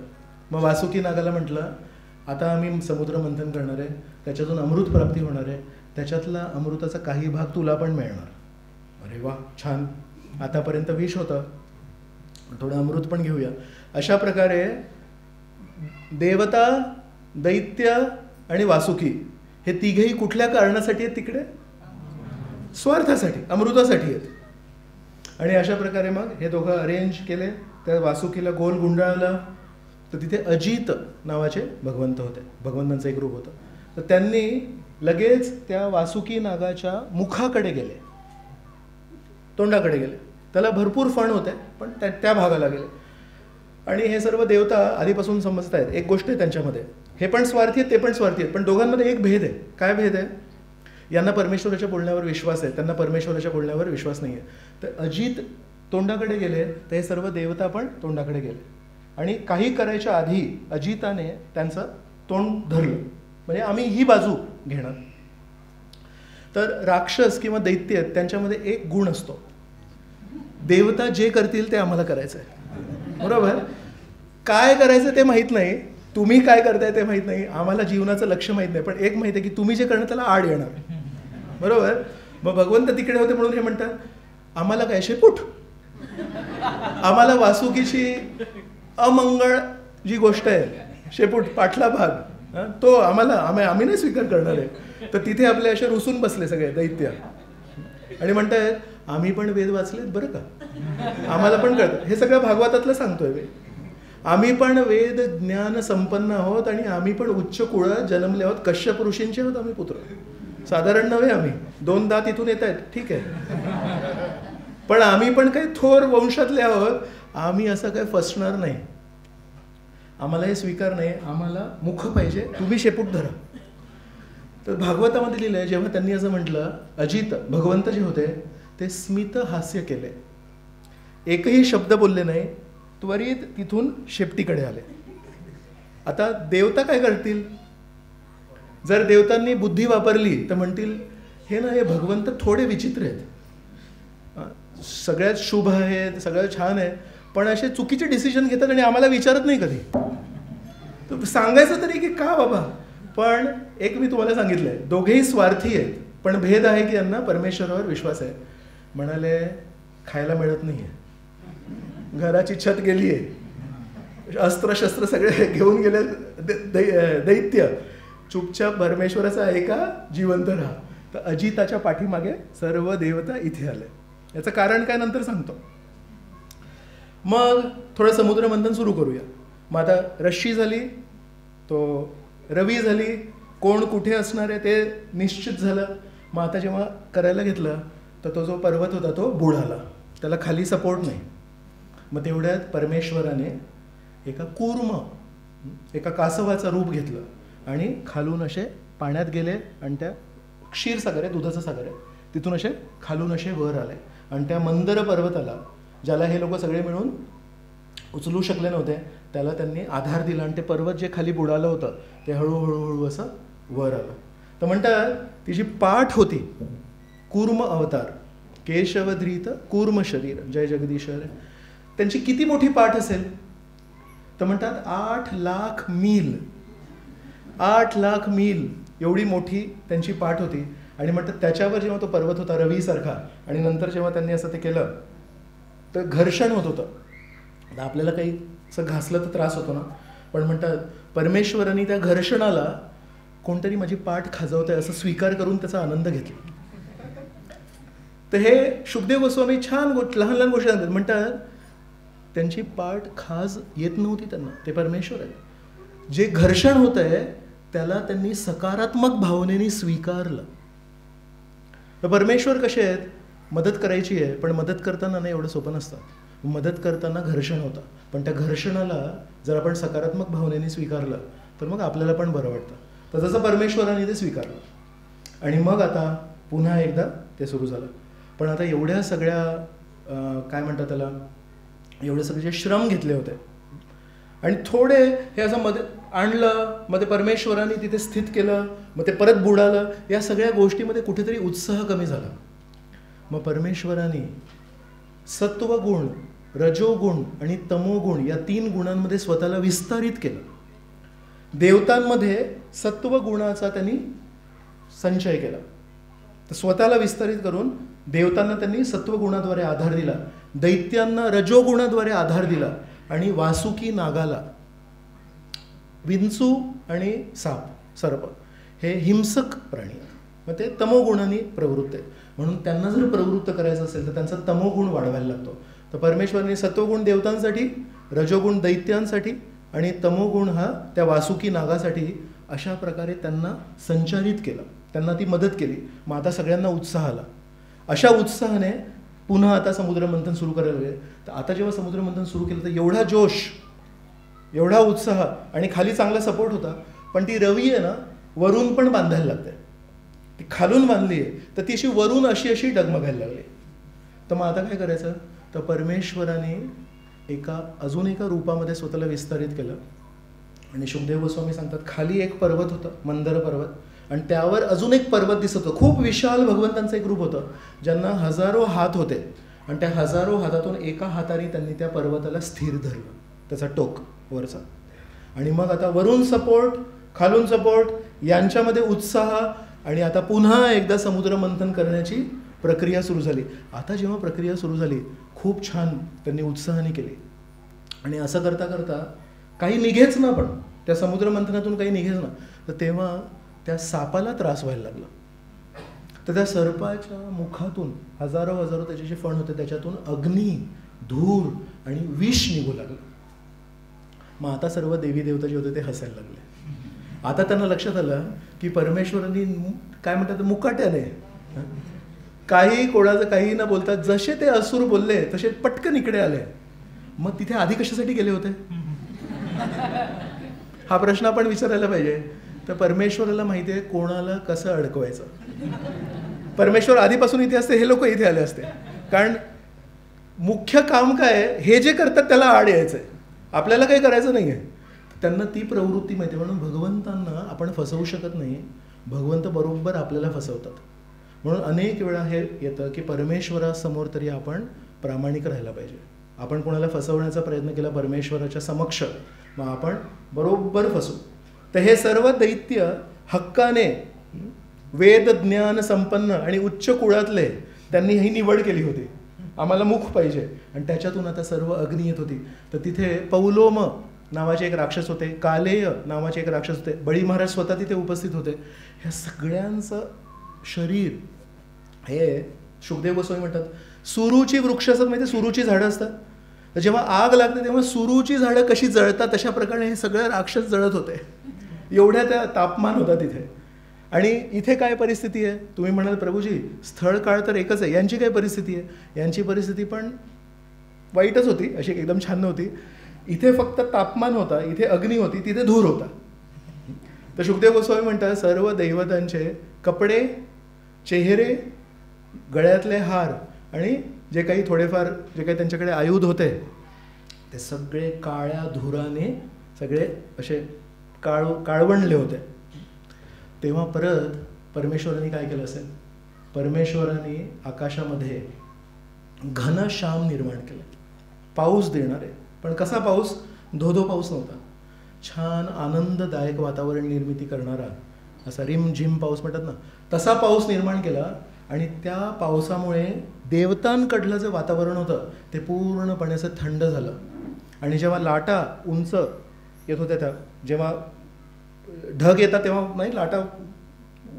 मग वासुकी नागाला म्हटलं, आता आम्ही समुद्र मंथन करणार आहे, त्याच्यातून अमृत प्राप्ती होणार आहे, त्याच्यातला अमृताचा काही भाग तुला पण मिळणार. अरे वा, छान. आतापर्यंत विष होतं, थोडं अमृत पण घेऊया. अशा प्रकारे देवता, दैत्य आणि वासुकी हे तिघेही कुठल्या कारणासाठी आहेत तिकडे? स्वार्थासाठी, अमृतासाठी आहेत. आणि अशा प्रकारे मग हे दोघं अरेंज केले. त्या वासुकीला गोल गुंडाळला, तर तिथे अजित नावाचे भगवंत होते, भगवंतांचं एक रूप होतं. तर त्यांनी लगेच त्या वासुकी नागाच्या मुखाकडे गेले, तोंडाकडे गेले. त्याला भरपूर फण होते, पण त्या भागाला गेले. आणि हे सर्व देवता आधीपासून समजत आहेत. एक गोष्ट आहे त्यांच्यामध्ये, हे पण स्वार्थी आहेत, ते पण स्वार्थी आहेत, पण दोघांमध्ये एक भेद आहे. काय भेद आहे? यांना परमेश्वराच्या बोलण्यावर विश्वास आहे, त्यांना परमेश्वराच्या बोलण्यावर विश्वास नाही आहे. तर अजित तोंडाकडे गेले, तर हे सर्व देवता पण तोंडाकडे गेले. आणि काही करायच्या आधी अजिताने त्यांचं तोंड धरलं, म्हणजे आम्ही ही बाजू घेणार. तर राक्षस किंवा दैत्य त्यांच्यामध्ये एक गुण असतो, देवता जे करतील ते आम्हाला करायचं आहे. बरोबर? काय करायचं ते माहीत नाही, तुम्ही काय करताय ते माहीत नाही, आम्हाला जीवनाचं लक्ष माहीत नाही, पण एक माहीत आहे की तुम्ही जे करणं त्याला आड येणार. बरोबर? मग भगवंत तिकडे होते म्हणून हे म्हणतात, आम्हाला काय शेपूट, आम्हाला वासुकीची अमंगळ जी गोष्ट आहे, शेपूट, पाठला भाग, तो आम्ही नाही स्वीकार करणार आहे. तर तिथे आपले असे रुसून बसले सगळे दैत्य आणि म्हणतायत, आम्ही पण वेद वाचलेत बरं का, आम्हाला पण कळतं. हे सगळं भागवतातलं सांगतोय मी. आम्ही पण वेद ज्ञान संपन्न आहोत आणि आम्ही पण उच्च कुळात जन्मले आहोत, कश्यप ऋषींचे आहोत आम्ही पुत्र, साधारण नव्हे. आम्ही 2 दात इथून येत आहेत, ठीक आहे, पण आम्ही पण काही थोर वंशातले आहोत, आम्ही असं काही फसणार नाही, आम्हाला हे स्वीकार नाही, आम्हाला मुख पाहिजे, तुम्ही शेपूट धरा. तर भागवतामध्ये लिहिलंय, जेव्हा त्यांनी असं म्हटलं, अजित भगवंत जे होते ते स्मित हास्य केले, एकही शब्द बोलले नाही, त्वरित तिथून शेपटीकडे आले. आता देवता काय करतील? जर देवतांनी बुद्धी वापरली तर म्हणतील, हे ना, हे भगवंत थोडे विचित्र आहेत, सगळ्यात शुभ आहेत, सगळं छान आहे, पण असे चुकीचे डिसिजन घेतात आणि आम्हाला विचारत नाही कधी. तर सांगायचं तरी की का बाबा. पण एक मी तुम्हाला सांगितलंय, दोघेही स्वार्थी आहेत, पण भेद आहे की यांना परमेश्वरावर विश्वास आहे. म्हणाले, खायला मिळत नाहीये, घराची छत गेली आहे, अस्त्र शस्त्र सगळे घेऊन गेले दैत्य, चुपचाप परमेश्वराचा ऐका, जिवंत राहा. तर अजिताच्या पाठीमागे सर्व देवता इथे आले. याचं कारण काय नंतर सांगतो. मग थोडं समुद्र मंथन सुरू करूया. मग आता रश्शी झाली, तो रवी झाली, कोण कुठे असणार आहे ते निश्चित झालं. मग आता जेव्हा करायला घेतलं तर तो जो पर्वत होता तो बुडाला, त्याला खाली सपोर्ट नाही. मग तेवढ्यात परमेश्वराने एका कासवाचं रूप घेतलं आणि खालून असे पाण्यात गेले आणि त्या क्षीरसागर आहे, दुधाचं सागर आहे, तिथून असे खालून असे वर आले आणि त्या मंदर पर्वताला, ज्याला हे लोक सगळे मिळून उचलू शकले नव्हते, त्याला त्यांनी आधार दिला आणि ते पर्वत जे खाली बुडालं होतं ते हळूहळू असं वर आलं. तर म्हणतात तिची पाठ होती कूर्म अवतार, केशवधृत कूर्म शरीर, जय जगदीश्वर. त्यांची किती मोठी पाठ असेल? तर म्हणतात 8 लाख मील, 8 लाख मील एवढी मोठी त्यांची पाठ होती. आणि म्हणतात त्याच्यावर जेव्हा तो पर्वत होता रवीसारखा, आणि नंतर जेव्हा त्यांनी असं ते केलं तर घर्षण होत होतं. आता आपल्याला काही असं घासलं तर त्रास होतो ना, पण म्हणतात परमेश्वरांनी त्या घर्षणाला कोणतरी माझी पाठ खाजवत आहे असं स्वीकार करून त्याचा आनंद घेतला. तर हे शुकदेव गोस्वामी छान लहान लहान गोष्टी सांगतात. म्हणतात त्यांची पाठ खाज येत नव्हती त्यांना, ते परमेश्वर आहे. जे घर्षण होत आहे त्याला त्यांनी सकारात्मक भावनेने स्वीकारलं. तर परमेश्वर कसे आहेत? मदत करायची आहे, पण मदत करताना नाही एवढं सोपं नसतं. मदत करताना घर्षण होतं, पण त्या घर्षणाला जर आपण सकारात्मक भावनेने स्वीकारलं तर मग आपल्याला पण बरं वाटतं. तर जसं परमेश्वराने ते स्वीकारलं आणि मग आता पुन्हा एकदा ते सुरू झालं. पण आता एवढ्या सगळ्या काय म्हणतात त्याला, एवढे सगळे जे श्रम घेतले होते आणि थोडे हे असं आणलं, मग ते परमेश्वराने तिथे स्थित केलं, मग ते परत बुडालं. या सगळ्या गोष्टीमध्ये कुठेतरी उत्साह कमी झाला. मग परमेश्वराने सत्वगुण, रजोगुण आणि तमोगुण या 3 गुणांमध्ये स्वतःला विस्तारित केलं. देवतांमध्ये सत्वगुणाचा त्यांनी संचय केला. तर स्वतःला विस्तारित करून देवतांना त्यांनी सत्वगुणाद्वारे आधार दिला, दैत्यांना रजोगुणाद्वारे आधार दिला आणि वासुकी नागाला, विंचू आणि साप सर्प हे हिंसक प्राणी आहेत, मग ते तमोगुणाने प्रवृत्त आहेत. म्हणून त्यांना जर प्रवृत्त करायचं असेल तर त्यांचा तमोगुण वाढवायला लागतो. तर परमेश्वराने सत्वगुण देवतांसाठी, रजोगुण दैत्यांसाठी आणि तमोगुण हा त्या वासुकी नागासाठी अशा प्रकारे त्यांना संचारित केलं, त्यांना ती मदत केली. मग आता सगळ्यांना उत्साह आला. अशा उत्साहाने पुन्हा आता समुद्रमंथन सुरू करायला लागले. तर आता जेव्हा समुद्रमंथन सुरू केलं तर एवढा जोश, एवढा उत्साह आणि खाली चांगला सपोर्ट होता. पण ती रवी आहे ना, वरून पण बांधायला लागते. ती खालून बांधली आहे तर ती अशी वरून अशी डगमगायला लागली. तर मग आता काय करायचं? तर परमेश्वराने अजून एका रूपामध्ये स्वतःला विस्तारित केलं. आणि शुकदेव गोस्वामी सांगतात, खाली एक पर्वत होता, मंदर पर्वत, आणि त्यावर अजून एक पर्वत दिसत होतं. खूप विशाल भगवंतांचं एक रूप होतं, ज्यांना हजारो हात होते. आणि त्या हजारो हातातून एका हाताने त्यांनी त्या पर्वताला स्थिर धरलं, त्याचा टोक वरचा. आणि मग आता वरून सपोर्ट, खालून सपोर्ट यांच्यामध्ये उत्साह. आणि आता पुन्हा एकदा समुद्रमंथन करण्याची प्रक्रिया सुरू झाली. आता जेव्हा प्रक्रिया सुरू झाली, खूप छान त्यांनी उत्साहाने केली. आणि असं करता करता काही निघेच ना, पण त्या समुद्रमंथनातून काही निघेच ना. तर तेव्हा त्या सापाला त्रास व्हायला लागला. तर त्या सर्पाच्या मुखातून हजारो त्याचे जे फण होते त्याच्यातून अग्नी, धूर आणि विष निघू लागलं. मग आता सर्व देवी देवता जे होते ते हसायला लागले. आता त्यांना लक्षात आलं की परमेश्वरांनी काय म्हणतात, मुकाट्याने काही कोणाचं काही न बोलता जसे ते असुर बोलले तसे पटकन इकडे आले. मग तिथे आधी कशासाठी गेले होते हा प्रश्न आपण विचारायला पाहिजे. तर परमेश्वराला माहिती आहे कोणाला कसं अडकवायचं. परमेश्वर आधीपासून इथे असते, हे लोक इथे आले असते. कारण मुख्य काम काय आहे, हे जे करतात त्याला आड यायचं आहे, आपल्याला काही करायचं नाही आहे. त्यांना ती प्रवृत्ती माहिती आहे. म्हणून भगवंतांना आपण फसवू शकत नाही, भगवंत बरोबर आपल्याला फसवतात. म्हणून अनेक वेळा हे येतं की परमेश्वरासमोर तरी आपण प्रामाणिक राहायला पाहिजे. आपण कोणाला फसवण्याचा प्रयत्न केला परमेश्वराच्या समक्ष, मग आपण बरोबर फसू. तर हे सर्व दैत्य हक्काने वेद ज्ञान संपन्न आणि उच्च कुळातले त्यांनी ही निवड केली होती, आम्हाला मुख पाहिजे. आणि त्याच्यातून आता सर्व अग्नी येत होती. तर तिथे पौलोम नावाचे एक राक्षस होते, कालेय नावाचे एक राक्षस होते, बळी महाराज स्वतः तिथे उपस्थित होते. ह्या सगळ्यांचं शरीर हे शुकदेव गोस्वामी म्हणतात सुरूची वृक्ष असतात, माहिती, सुरूची झाडं असतात. तर जेव्हा आग लागते तेव्हा सुरूची झाडं कशी जळतात तशा प्रकारे हे सगळे राक्षस जळत होते. एवढ्या त्या तापमान होता तिथे. आणि इथे काय परिस्थिती आहे, तुम्ही म्हणाल प्रभूजी स्थळ काळ तर एकच आहे, यांची काय परिस्थिती आहे? यांची परिस्थिती पण वाईटच होती, अशी एकदम छान नव्हती. इथे फक्त तापमान होता, इथे अग्नी होती, तिथे धूर होता. तर शुकदेव गोस्वामी म्हणतात सर्व दैवतांचे कपडे, चेहरे, गळ्यातले हार आणि जे काही थोडेफार जे काही त्यांच्याकडे आयुध होते ते सगळे काळ्या धुराने सगळे असे काळवंडले होते. तेव्हा परत परमेश्वराने काय केलं असेल, परमेश्वराने आकाशामध्ये घनश्याम निर्माण केलं, पाऊस देणार आहे. पण कसा पाऊस? धोधो पाऊस नव्हता, छान आनंददायक वातावरण निर्मिती करणारा असा रिम झिम पाऊस म्हणतात ना, तसा पाऊस निर्माण केला. आणि त्या पावसामुळे देवतांकडलं जे वातावरण होतं ते पूर्णपणे असं थंड झालं. आणि जेव्हा लाटा उंच येत होत्या, त्या जेव्हा ढग येतात तेव्हा नाही लाटा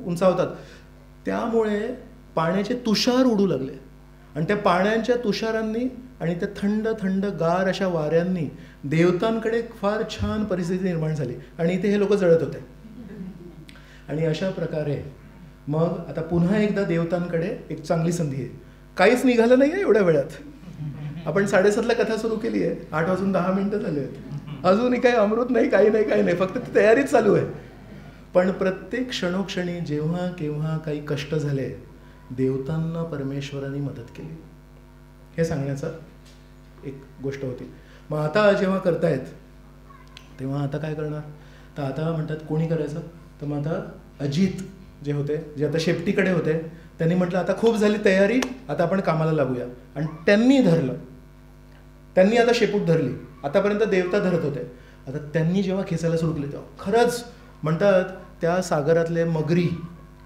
उंचावतात, त्यामुळे पाण्याचे तुषार उडू लागले. आणि त्या पाण्याच्या तुषारांनी आणि त्या थंड थंड गार अशा वाऱ्यांनी देवतांकडे फार छान परिस्थिती निर्माण झाली. आणि इथे हे लोक जळत होते. आणि अशा प्रकारे मग आता पुन्हा एकदा देवतांकडे एक चांगली संधी आहे. काहीच निघालं नाही आहे एवढ्या वेळात. आपण 7:30ला कथा सुरू केली आहे, 8:10 झाले आहेत, अजूनही काही अमृत नाही, काही नाही, फक्त ती तयारीच चालू आहे. पण प्रत्येक क्षणोक्षणी जेव्हा केव्हा काही कष्ट झाले, देवतांना परमेश्वराने मदत केली, हे सांगण्याचा एक गोष्ट होती. मग आता जेव्हा करतायत तेव्हा आता काय करणार, तर आता म्हणतात कोणी करायचं, तर मग आता अजित जे होते, जे आता शेपटीकडे होते, त्यांनी म्हटलं आता खूप झाली तयारी, आता आपण कामाला लागूया. आणि त्यांनी धरलं, त्यांनी आता शेपूट धरली. आतापर्यंत देवता धरत होते, आता त्यांनी जेव्हा खेचायला सुरू केले तेव्हा खरंच म्हणतात त्या सागरातले मगरी,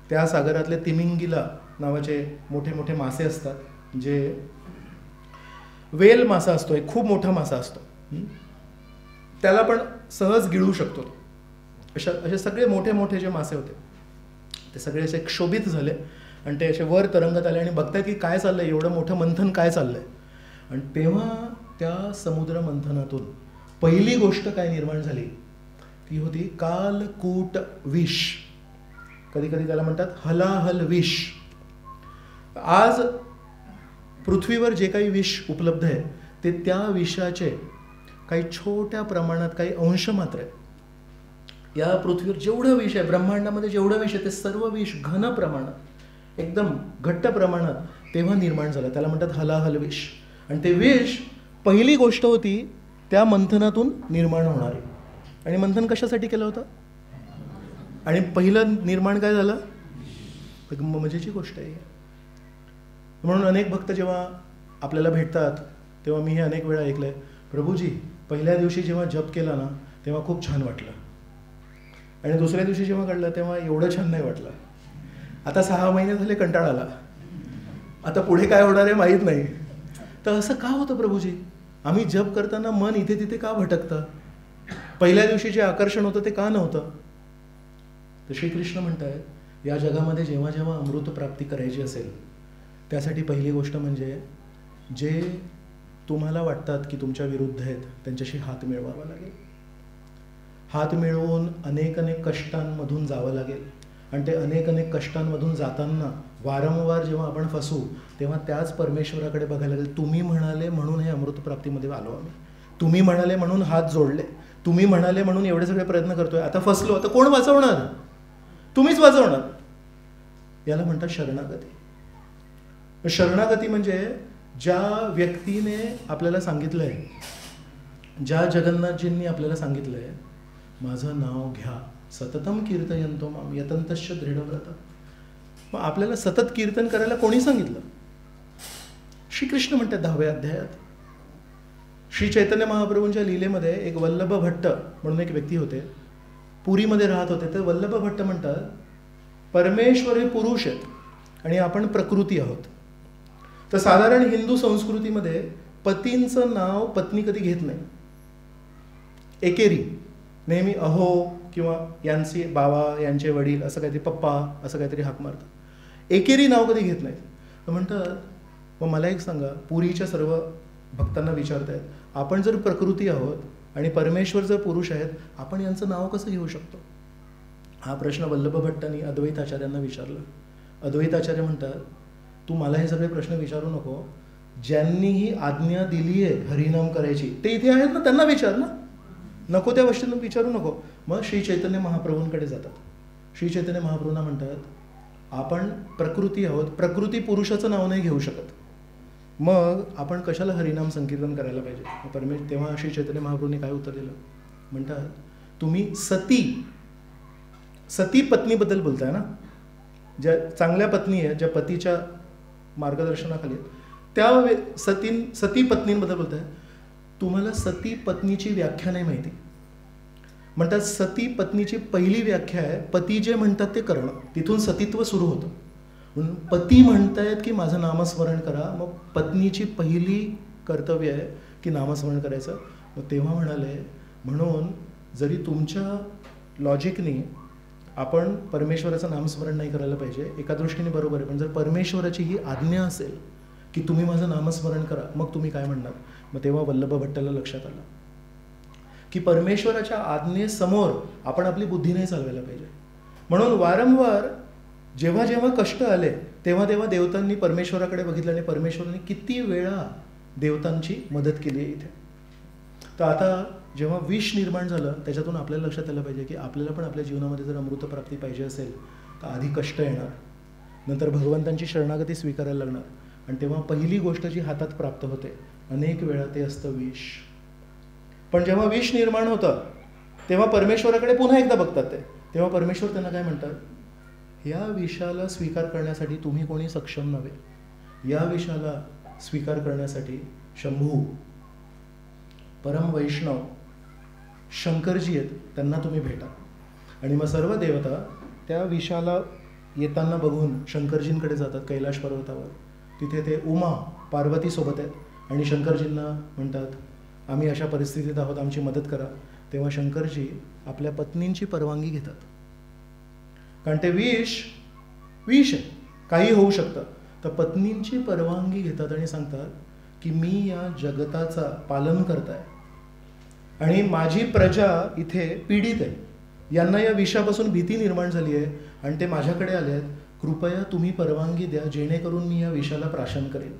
त्या सागरातले तिमिंगिला नावाचे मोठे मोठे मासे असतात, जे वेल मासा असतो, एक खूप मोठा मासा असतो, त्याला पण सहज गिळू शकतो. असे सगळे मोठे मोठे जे मासे होते ते सगळे असे क्षोभित झाले आणि ते असे वर तरंगत आले आणि बघतायत की काय चाललंय, एवढं मोठं मंथन काय चाललंय. आणि तेव्हा त्या समुद्र मंथनातून पहिली गोष्ट काय निर्माण झाली ती होती कालकूट विष. कधी कधी त्याला म्हणतात हलाहल विष. आज पृथ्वीवर जे काही विष उपलब्ध आहे ते त्या विषाचे काही छोट्या प्रमाणात काही अंश मात्र आहे. या पृथ्वीवर जेवढं विष आहे, ब्रह्मांडामध्ये जेवढं विष आहे, ते सर्व विष घन प्रमाणात, एकदम घट्ट प्रमाणात तेव्हा निर्माण झालं. त्याला म्हणतात हलाहल विष. आणि ते विष पहिली गोष्ट होती त्या मंथनातून निर्माण होणारी. आणि मंथन कशासाठी केलं होतं, आणि पहिलं निर्माण काय झालं, मजेची गोष्ट आहे. म्हणून अनेक भक्त जेव्हा आपल्याला भेटतात तेव्हा मी हे अनेक वेळा ऐकलंय, प्रभूजी पहिल्या दिवशी जेव्हा जप केला ना तेव्हा खूप छान वाटलं, आणि दुसऱ्या दिवशी जेव्हा काढलं तेव्हा एवढं छान नाही वाटलं. आता 6 महिने झाले कंटाळा आला, आता पुढे काय होणार आहे माहीत नाही. तर असं का होतं प्रभूजी, आम्ही जप करताना मन इथे तिथे का भटकतं, पहिल्या दिवशी जे आकर्षण होतं ते का नव्हतं. तर श्रीकृष्ण म्हणतायत या जगामध्ये जेव्हा जेव्हा अमृत प्राप्ती करायची असेल त्यासाठी पहिली गोष्ट म्हणजे जे तुम्हाला वाटतात की तुमच्या विरुद्ध आहेत त्यांच्याशी हात मिळवावा लागेल. हात मिळवून अनेक अनेक कष्टांमधून जावं लागेल. आणि ते अनेक अनेक कष्टांमधून जाताना वारंवार जेव्हा आपण फसू तेव्हा त्याच परमेश्वराकडे बघायला लागेल. तुम्ही म्हणाले म्हणून हे अमृतप्राप्तीमध्ये आलो आम्ही, तुम्ही म्हणाले म्हणून हात जोडले, तुम्ही म्हणाले म्हणून एवढे सगळे प्रयत्न करतोय, आता फसलो, आता कोण वाचवणार, तुम्हीच वाचवणार. याला म्हणतात शरणागती. शरणागती म्हणजे ज्या व्यक्तीने आपल्याला सांगितलंय, ज्या जगन्नाथजींनी आपल्याला सांगितलंय माझं नाव घ्या सततम कीर्तयंतो माम यतंतश्च दृढव्रत. मग आपल्याला सतत कीर्तन करायला कोणी सांगितलं, श्रीकृष्ण म्हणतात 10व्या अध्यायात. श्री चैतन्य महाप्रभूंच्या लीलेमध्ये एक वल्लभ भट्ट म्हणून एक व्यक्ती होते, पुरीमध्ये राहत होते. तर वल्लभ भट्ट म्हणतात परमेश्वर हे पुरुष आहेत आणि आपण प्रकृती आहोत. तर साधारण हिंदू संस्कृतीमध्ये पतींचं नाव पत्नी कधी घेत नाही, एकेरी, नेहमी अहो किंवा यांचे बाबा, यांचे वडील, असं काहीतरी पप्पा, असं काहीतरी हाक मारतात, एकेरी नाव कधी घेत नाहीत. तर म्हणतात मग मला एक सांगा, पुरीच्या सर्व भक्तांना विचारतायत, आपण जर प्रकृती आहोत आणि परमेश्वर जर पुरुष आहेत, आपण यांचं नाव कसं घेऊ शकतो. हा प्रश्न वल्लभ भट्टांनी अद्वैताचार्यांना विचारला. अद्वैताचार्य म्हणतात तू मला हे सगळे प्रश्न विचारू नको, ज्यांनी ही आज्ञा दिली आहे हरिनाम करायची ते इथे आहेत ना, त्यांना विचार ना, नको त्या गोष्टींना विचारू नको. मग श्री चैतन्य महाप्रभूंकडे जातात. श्री चैतन्य महाप्रभूंना म्हणतात आपण प्रकृती आहोत, प्रकृती पुरुषाचं नाव नाही घेऊ शकत, मग आपण कशाला हरिनाम संकीर्तन करायला पाहिजे. तेव्हा श्री चैतन्य महाप्रभूंनी काय उत्तर दिलं, म्हणतात तुम्ही सती पत्नीबद्दल बोलताय ना, ज्या चांगल्या पत्नी आहेत, ज्या पतीच्या मार्गदर्शनाखाली त्या सती पत्नींबद्दल बोलताय. तुम्हाला सती पत्नीची व्याख्या नाही माहिती. म्हणतात सती पत्नीची पहिली व्याख्या आहे पती जे म्हणतात ते करणं, तिथून सतीत्व सुरू होतं. म्हणून पती म्हणतायत की माझं नामस्मरण करा, मग पत्नीची पहिली कर्तव्य आहे की नामस्मरण करायचं. मग तेव्हा म्हणाले म्हणून जरी तुमच्या लॉजिकनी आपण परमेश्वराचं नामस्मरण नाही करायला पाहिजे, एका दृष्टीने बरोबर आहे, पण जर परमेश्वराची ही आज्ञा असेल की तुम्ही माझं नामस्मरण करा, मग तुम्ही काय म्हणणार. मग तेव्हा वल्लभ भट्टाला लक्षात आलं की परमेश्वराच्या आज्ञेसमोर आपण आपली बुद्धी नाही चालवायला पाहिजे. म्हणून वारंवार जेव्हा जेव्हा कष्ट आले तेव्हा तेव्हा देवतांनी परमेश्वराकडे बघितलं आणि परमेश्वराने किती वेळा देवतांची मदत केली आहे इथे. तर आता जेव्हा विष निर्माण झालं त्याच्यातून आपल्याला लक्षात आलं पाहिजे की आपल्याला पण आपल्या जीवनामध्ये जर अमृतप्राप्ती पाहिजे असेल तर आधी कष्ट येणार, नंतर भगवंतांची शरणागती स्वीकारायला लागणार, आणि तेव्हा पहिली गोष्ट जी हातात प्राप्त होते अनेक वेळा ते असतं विष. पण जेव्हा विष निर्माण होतं तेव्हा परमेश्वराकडे पुन्हा एकदा बघतात ते. तेव्हा परमेश्वर त्यांना काय म्हणतात, या विषाला स्वीकार करण्यासाठी तुम्ही कोणी सक्षम नव्हे. या विषाला स्वीकार करण्यासाठी शंभू, परम वैष्णव शंकरजी आहेत, त्यांना तुम्ही भेटा. आणि मग सर्व देवता त्या विषाला येताना बघून शंकरजींकडे जातात कैलाश पर्वतावर. तिथे ते उमा पार्वती सोबत आहेत आणि शंकरजींना म्हणतात, आम्ही अशा परिस्थितीत आहोत, आमची मदत करा. तेव्हा शंकरजी आपल्या पत्नींची परवानगी घेतात, कारण ते विष आहे, काही होऊ शकतं. तर पत्नींची परवानगी घेतात आणि सांगतात की मी या जगताचा पालन करताय आणि माझी प्रजा इथे पीडित आहे, यांना या विषापासून भीती निर्माण झाली आहे आणि ते माझ्याकडे आले आहेत, कृपया तुम्ही परवानगी द्या जेणेकरून मी या विषाला प्राशन करेन.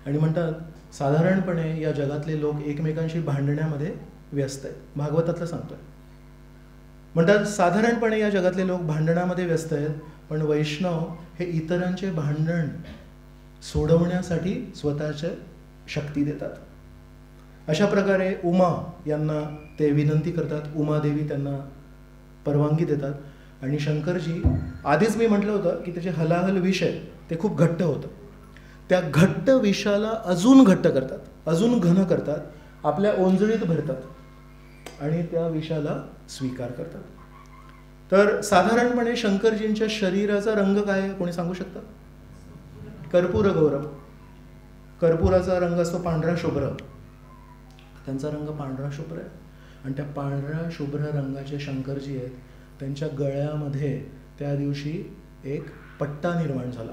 आणि म्हणतात, साधारणपणे या जगातले लोक एकमेकांशी भांडण्यामध्ये व्यस्त आहेत. भागवतातलं सांगतोय. म्हणतात साधारणपणे या जगातले लोक भांडणामध्ये व्यस्त आहेत, पण वैष्णव हे इतरांचे भांडण सोडवण्यासाठी स्वतःच्या शक्ती देतात. अशा प्रकारे उमा यांना ते विनंती करतात. उमादेवी त्यांना परवानगी देतात आणि शंकरजी, आधीच मी म्हटलं होतं की त्याचे हलाहल विष आहे ते खूप घट्ट होतं, त्या घट्ट विषाला अजून घट्ट करतात, अजून घन करतात, आपल्या ओंजळीत भरतात आणि त्या विषाला स्वीकार करतात. तर साधारणपणे शंकरजींच्या शरीराचा रंग काय आहे कोणी सांगू शकता? कर्पूर गौरव. कर्पुराचा रंग असतो पांढरा शुभ्र, त्यांचा रंग पांढरा शुभ्र आहे. आणि त्या पांढऱ्या शुभ्र रंगाचे शंकरजी आहेत, त्यांच्या गळ्यामध्ये त्या दिवशी एक पट्टा निर्माण झाला.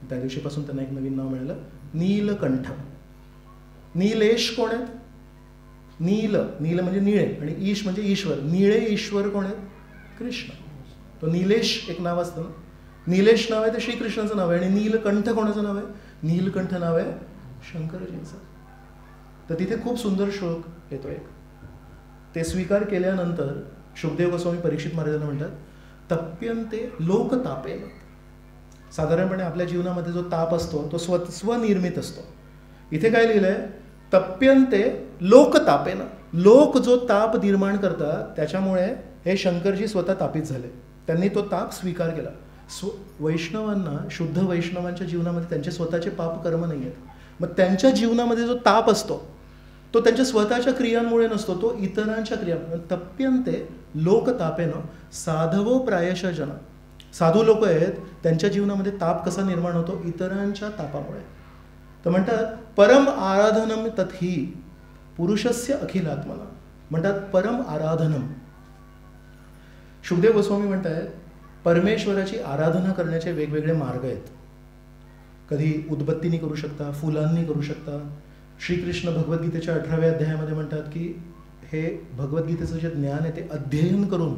त्या दिवशीपासून त्यांना एक नवीन नाव मिळालं, नीलकंठ. नीलेश कोण आहेत? नील म्हणजे निळे आणि ईश म्हणजे ईश्वर. निळे ईश्वर कोण आहेत? कृष्ण. तो नीलेश एक नाव असतं ना, नीलेश नाव आहे ते श्रीकृष्णाचं नाव आहे. आणि नीलकंठ कोणाचं नाव आहे? नीलकंठ नाव आहे शंकरजींचं. तर तिथे खूप सुंदर श्लोक येतो एक. ते स्वीकार केल्यानंतर शुकदेव गोस्वामी परीक्षित महाराजांना म्हणतात, तप्यन्ते लोकतापेन. साधारणपणे आपल्या जीवनामध्ये जो ताप असतो तो स्वनिर्मित असतो. इथे काय लिहिलंय? तप्यन्ते लोकतापेन. लोक जो ताप निर्माण करतात त्याच्यामुळे हे शंकरजी स्वतः तापित झाले. त्यांनी तो ताप स्वीकार केला. वैष्णवांना, शुद्ध वैष्णवांच्या जीवनामध्ये त्यांचे स्वतःचे पाप कर्म नाही आहेत. मग त्यांच्या जीवनामध्ये जो ताप असतो तो त्यांच्या स्वतःच्या क्रियांमुळे नसतो, तो इतरांच्या क्रियांमुळे. तप्यन्ते लोकतापेन साधवो प्रायशः जन. साधू लोक आहेत, त्यांच्या जीवनामध्ये ताप कसा निर्माण होतो? इतरांच्या तापामुळे. तर म्हणतात परम आराधनम तत्ही पुरुषस्य अखिलात्मना. म्हणतात परम आराधनम. शुकदेव गोस्वामी म्हणतात परमेश्वराची आराधना करण्याचे वेगवेगळे मार्ग आहेत. कधी उदबत्तीने करू शकता, फुलांनी करू शकता. श्रीकृष्ण भगवद्गीतेच्या 18व्या अध्यायामध्ये म्हणतात की हे भगवद्गीतेचं जे ज्ञान आहे ते अध्ययन करून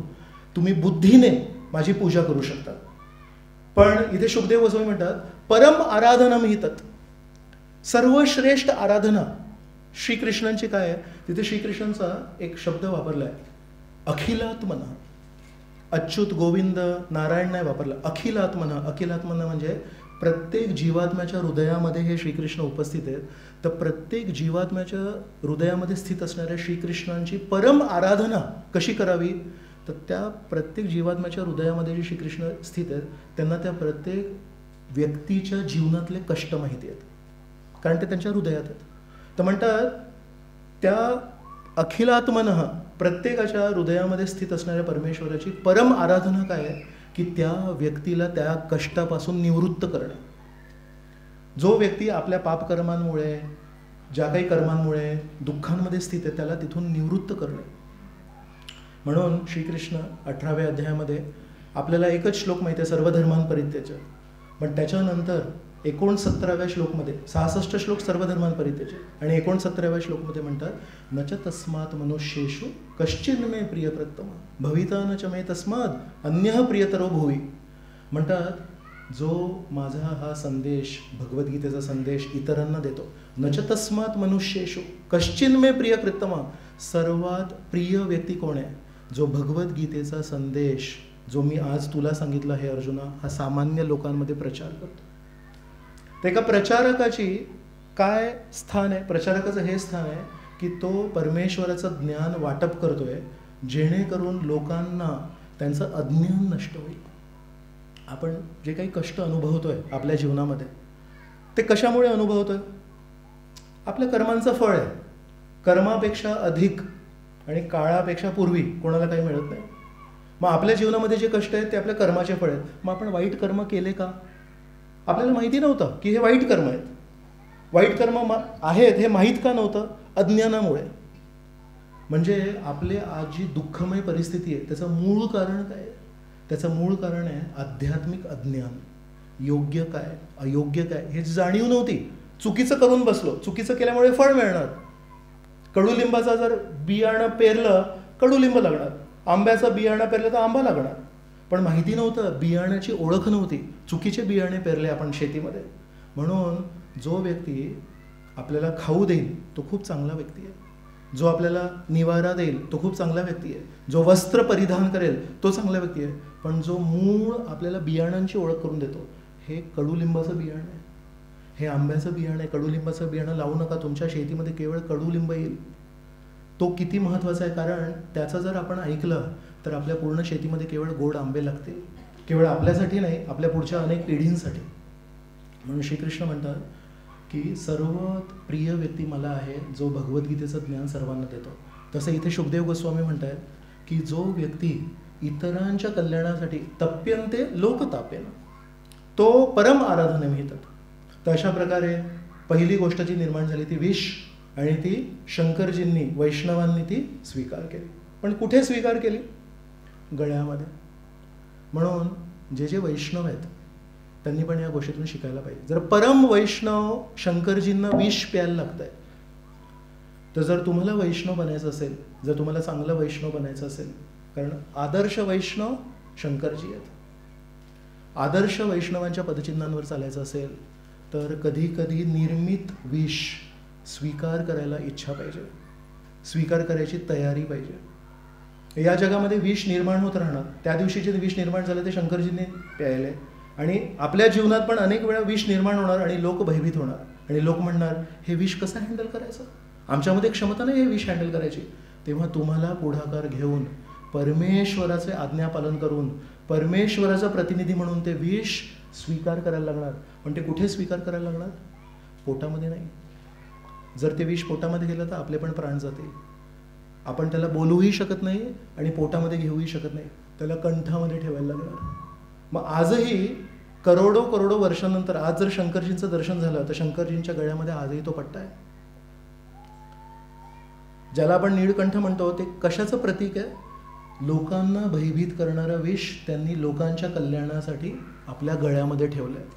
तुम्ही बुद्धीने माझी पूजा करू शकता. पण इथे शुकदेव गोस्वामी म्हणतात परम आराधनम ही तत्. सर्वश्रेष्ठ आराधना श्रीकृष्णांची काय आहे? तिथे श्रीकृष्णांचा एक शब्द वापरला आहे, अखिलात्मना. अच्युत, गोविंद, नारायण नाही वापरला, अखिलात्मना. अखिलात्मना म्हणजे प्रत्येक जीवात्म्याच्या हृदयामध्ये हे श्रीकृष्ण उपस्थित आहेत. तर प्रत्येक जीवात्म्याच्या हृदयामध्ये स्थित असणाऱ्या श्रीकृष्णांची परम आराधना कशी करावी? तर त्या प्रत्येक जीवात्म्याच्या हृदयामध्ये जे श्रीकृष्ण स्थित आहेत त्यांना त्या प्रत्येक व्यक्तीच्या जीवनातले कष्ट माहिती आहेत, कारण ते त्यांच्या हृदयात आहेत. तर म्हणतात त्या अखिलात्मनः, प्रत्येकाच्या हृदयामध्ये स्थित असणाऱ्या परमेश्वराची परम आराधना काय आहे? की त्या व्यक्तीला त्या कष्टापासून निवृत्त करणे. जो व्यक्ती आपल्या पापकर्मांमुळे, ज्या काही कर्मांमुळे दुःखांमध्ये स्थित आहे त्याला तिथून निवृत्त करणे. म्हणून श्रीकृष्ण 18व्या अध्यायामध्ये आपल्याला एकच श्लोक माहिती आहे, सर्वधर्मां परित्यज्य. पण त्याच्यानंतर 69व्या श्लोकमध्ये 66 श्लोक सर्वधर्मां परित्यज्य आणि 69व्या श्लोकमध्ये म्हणतात, न च तस्मात् मनुष्येषु कश्चिन् मे प्रियकृत्तम भविता न च मे तस्मात् अन्यः प्रियतरो भुवि. म्हणतात जो माझा हा संदेश, भगवद्गीतेचा संदेश इतरांना देतो, न च तस्मात् मनुष्येषु कश्चिन् मे प्रियकृत्तम, सर्वात प्रिय व्यक्ती कोण आहे? जो भगवद्गीतेचा संदेश जो मी आज तुला सांगितला हे अर्जुना, हा सामान्य लोकांमध्ये प्रचार करतो. तर एका प्रचारकाची काय स्थान आहे? प्रचारकाचं हे स्थान आहे की तो परमेश्वराचं ज्ञान वाटप करतोय जेणेकरून लोकांना त्यांचं अज्ञान नष्ट होईल. आपण जे काही कष्ट अनुभवतोय आपल्या जीवनामध्ये ते कशामुळे अनुभवतोय? आपल्या कर्मांचं फळ आहे. कर्मापेक्षा अधिक आणि काळापेक्षा पूर्वी कोणाला काही मिळत नाही. मग आपल्या जीवनामध्ये जे कष्ट आहेत ते आपल्या कर्माचे फळ आहेत. मग आपण वाईट कर्म केले का? आपल्याला माहिती नव्हतं की हे वाईट कर्म आहेत. वाईट कर्म आहेत हे माहीत का नव्हतं? अज्ञानामुळे. म्हणजे आपले आज जी दुःखमय परिस्थिती आहे त्याचं मूळ कारण काय? त्याचं मूळ कारण आहे आध्यात्मिक अज्ञान. योग्य काय अयोग्य काय हे जाणीव नव्हती. चुकीचं करून बसलो. चुकीचं केल्यामुळे फळ मिळणार. कडुलिंबाचं जर बियाणं पेरलं कडुलिंब लागणार. आंब्याचं बियाणं पेरलं तर आंबा लागणार. पण माहिती नव्हतं, बियाण्याची ओळख नव्हती. चुकीचे बियाणे पेरले आपण शेतीमध्ये. म्हणून जो व्यक्ती आपल्याला खाऊ देईल तो खूप चांगला व्यक्ती आहे. जो आपल्याला निवारा देईल तो खूप चांगला व्यक्ती आहे. जो वस्त्र परिधान करेल तो चांगला व्यक्ती आहे. पण जो मूळ आपल्याला बियाणांची ओळख करून देतो हे कडुलिंबाचं बियाणं आहे, हे आंब्याचं बियाणं आहे. कडुलिंबाचं बियाणं लावू नका. तुमच्या शेतीमध्ये केवळ कडुलिंब येईल. तो किती महत्त्वाचा आहे, कारण त्याचं जर आपण ऐकलं तर आपल्या पूर्ण शेतीमध्ये केवळ गोड आंबे लागतील. केवळ आपल्यासाठी नाही, आपल्या पुढच्या अनेक पिढींसाठी. म्हणून श्रीकृष्ण म्हणतात की सर्वात प्रिय व्यक्ती मला आहे जो भगवद्गीतेचं ज्ञान सर्वांना देतो. तसं इथे शुकदेव गोस्वामी म्हणतात की जो व्यक्ती इतरांच्या कल्याणासाठी तप्यन्ते लोकतापेन तो परम आराधनमिहित. तर अशा प्रकारे पहिली गोष्ट जी निर्माण झाली ती विष, आणि ती शंकरजींनी वैष्णवांनी ती स्वीकार केली. पण कुठे स्वीकार केली? गळ्यामध्ये. म्हणून जे जे वैष्णव आहेत त्यांनी पण या गोष्टीतून शिकायला पाहिजे. जर परम वैष्णव शंकरजींना विष प्यायला लागत आहे, तर जर तुम्हाला वैष्णव बनायचं असेल, जर तुम्हाला चांगलं वैष्णव बनायचं असेल, कारण आदर्श वैष्णव शंकरजी आहेत, आदर्श वैष्णवांच्या पदचिन्हांवर चालायचं असेल तर कधी कधी निर्मित विष स्वीकार करायला इच्छा पाहिजे, स्वीकार करायची तयारी पाहिजे. या जगामध्ये विष निर्माण होत राहणार. त्या दिवशी जे विष निर्माण झालं ते शंकरजींनी प्यायले. आणि आपल्या जीवनात पण अनेक वेळा विष निर्माण होणार आणि लोक भयभीत होणार. आणि लोक म्हणणार हे विष कसं हँडल करायचं? आमच्यामध्ये क्षमता नाही हे विष हँडल करायची. तेव्हा तुम्हाला पुढाकार घेऊन परमेश्वराचे आज्ञापालन करून परमेश्वराचा प्रतिनिधी म्हणून ते विष स्वीकार करायला लागणार. पण ते कुठे स्वीकार करायला लागणार? पोटामध्ये नाही. जर ते विष पोटामध्ये गेलं तर आपले पण प्राण जातील. आपण त्याला बोलूही शकत नाही आणि पोटामध्ये घेऊही शकत नाही. त्याला कंठामध्ये ठेवायला लागणार. मग आजही करोडो करोडो वर्षानंतर आज जर शंकरजींचं दर्शन झालं तर शंकरजींच्या गळ्यामध्ये आजही तो पट्टा आहे. ज्याला आपण नीळकंठ म्हणतो ते कशाचं प्रतीक आहे? लोकांना भयभीत करणारं विष त्यांनी लोकांच्या कल्याणासाठी आपल्या गळ्यामध्ये ठेवलं आहे.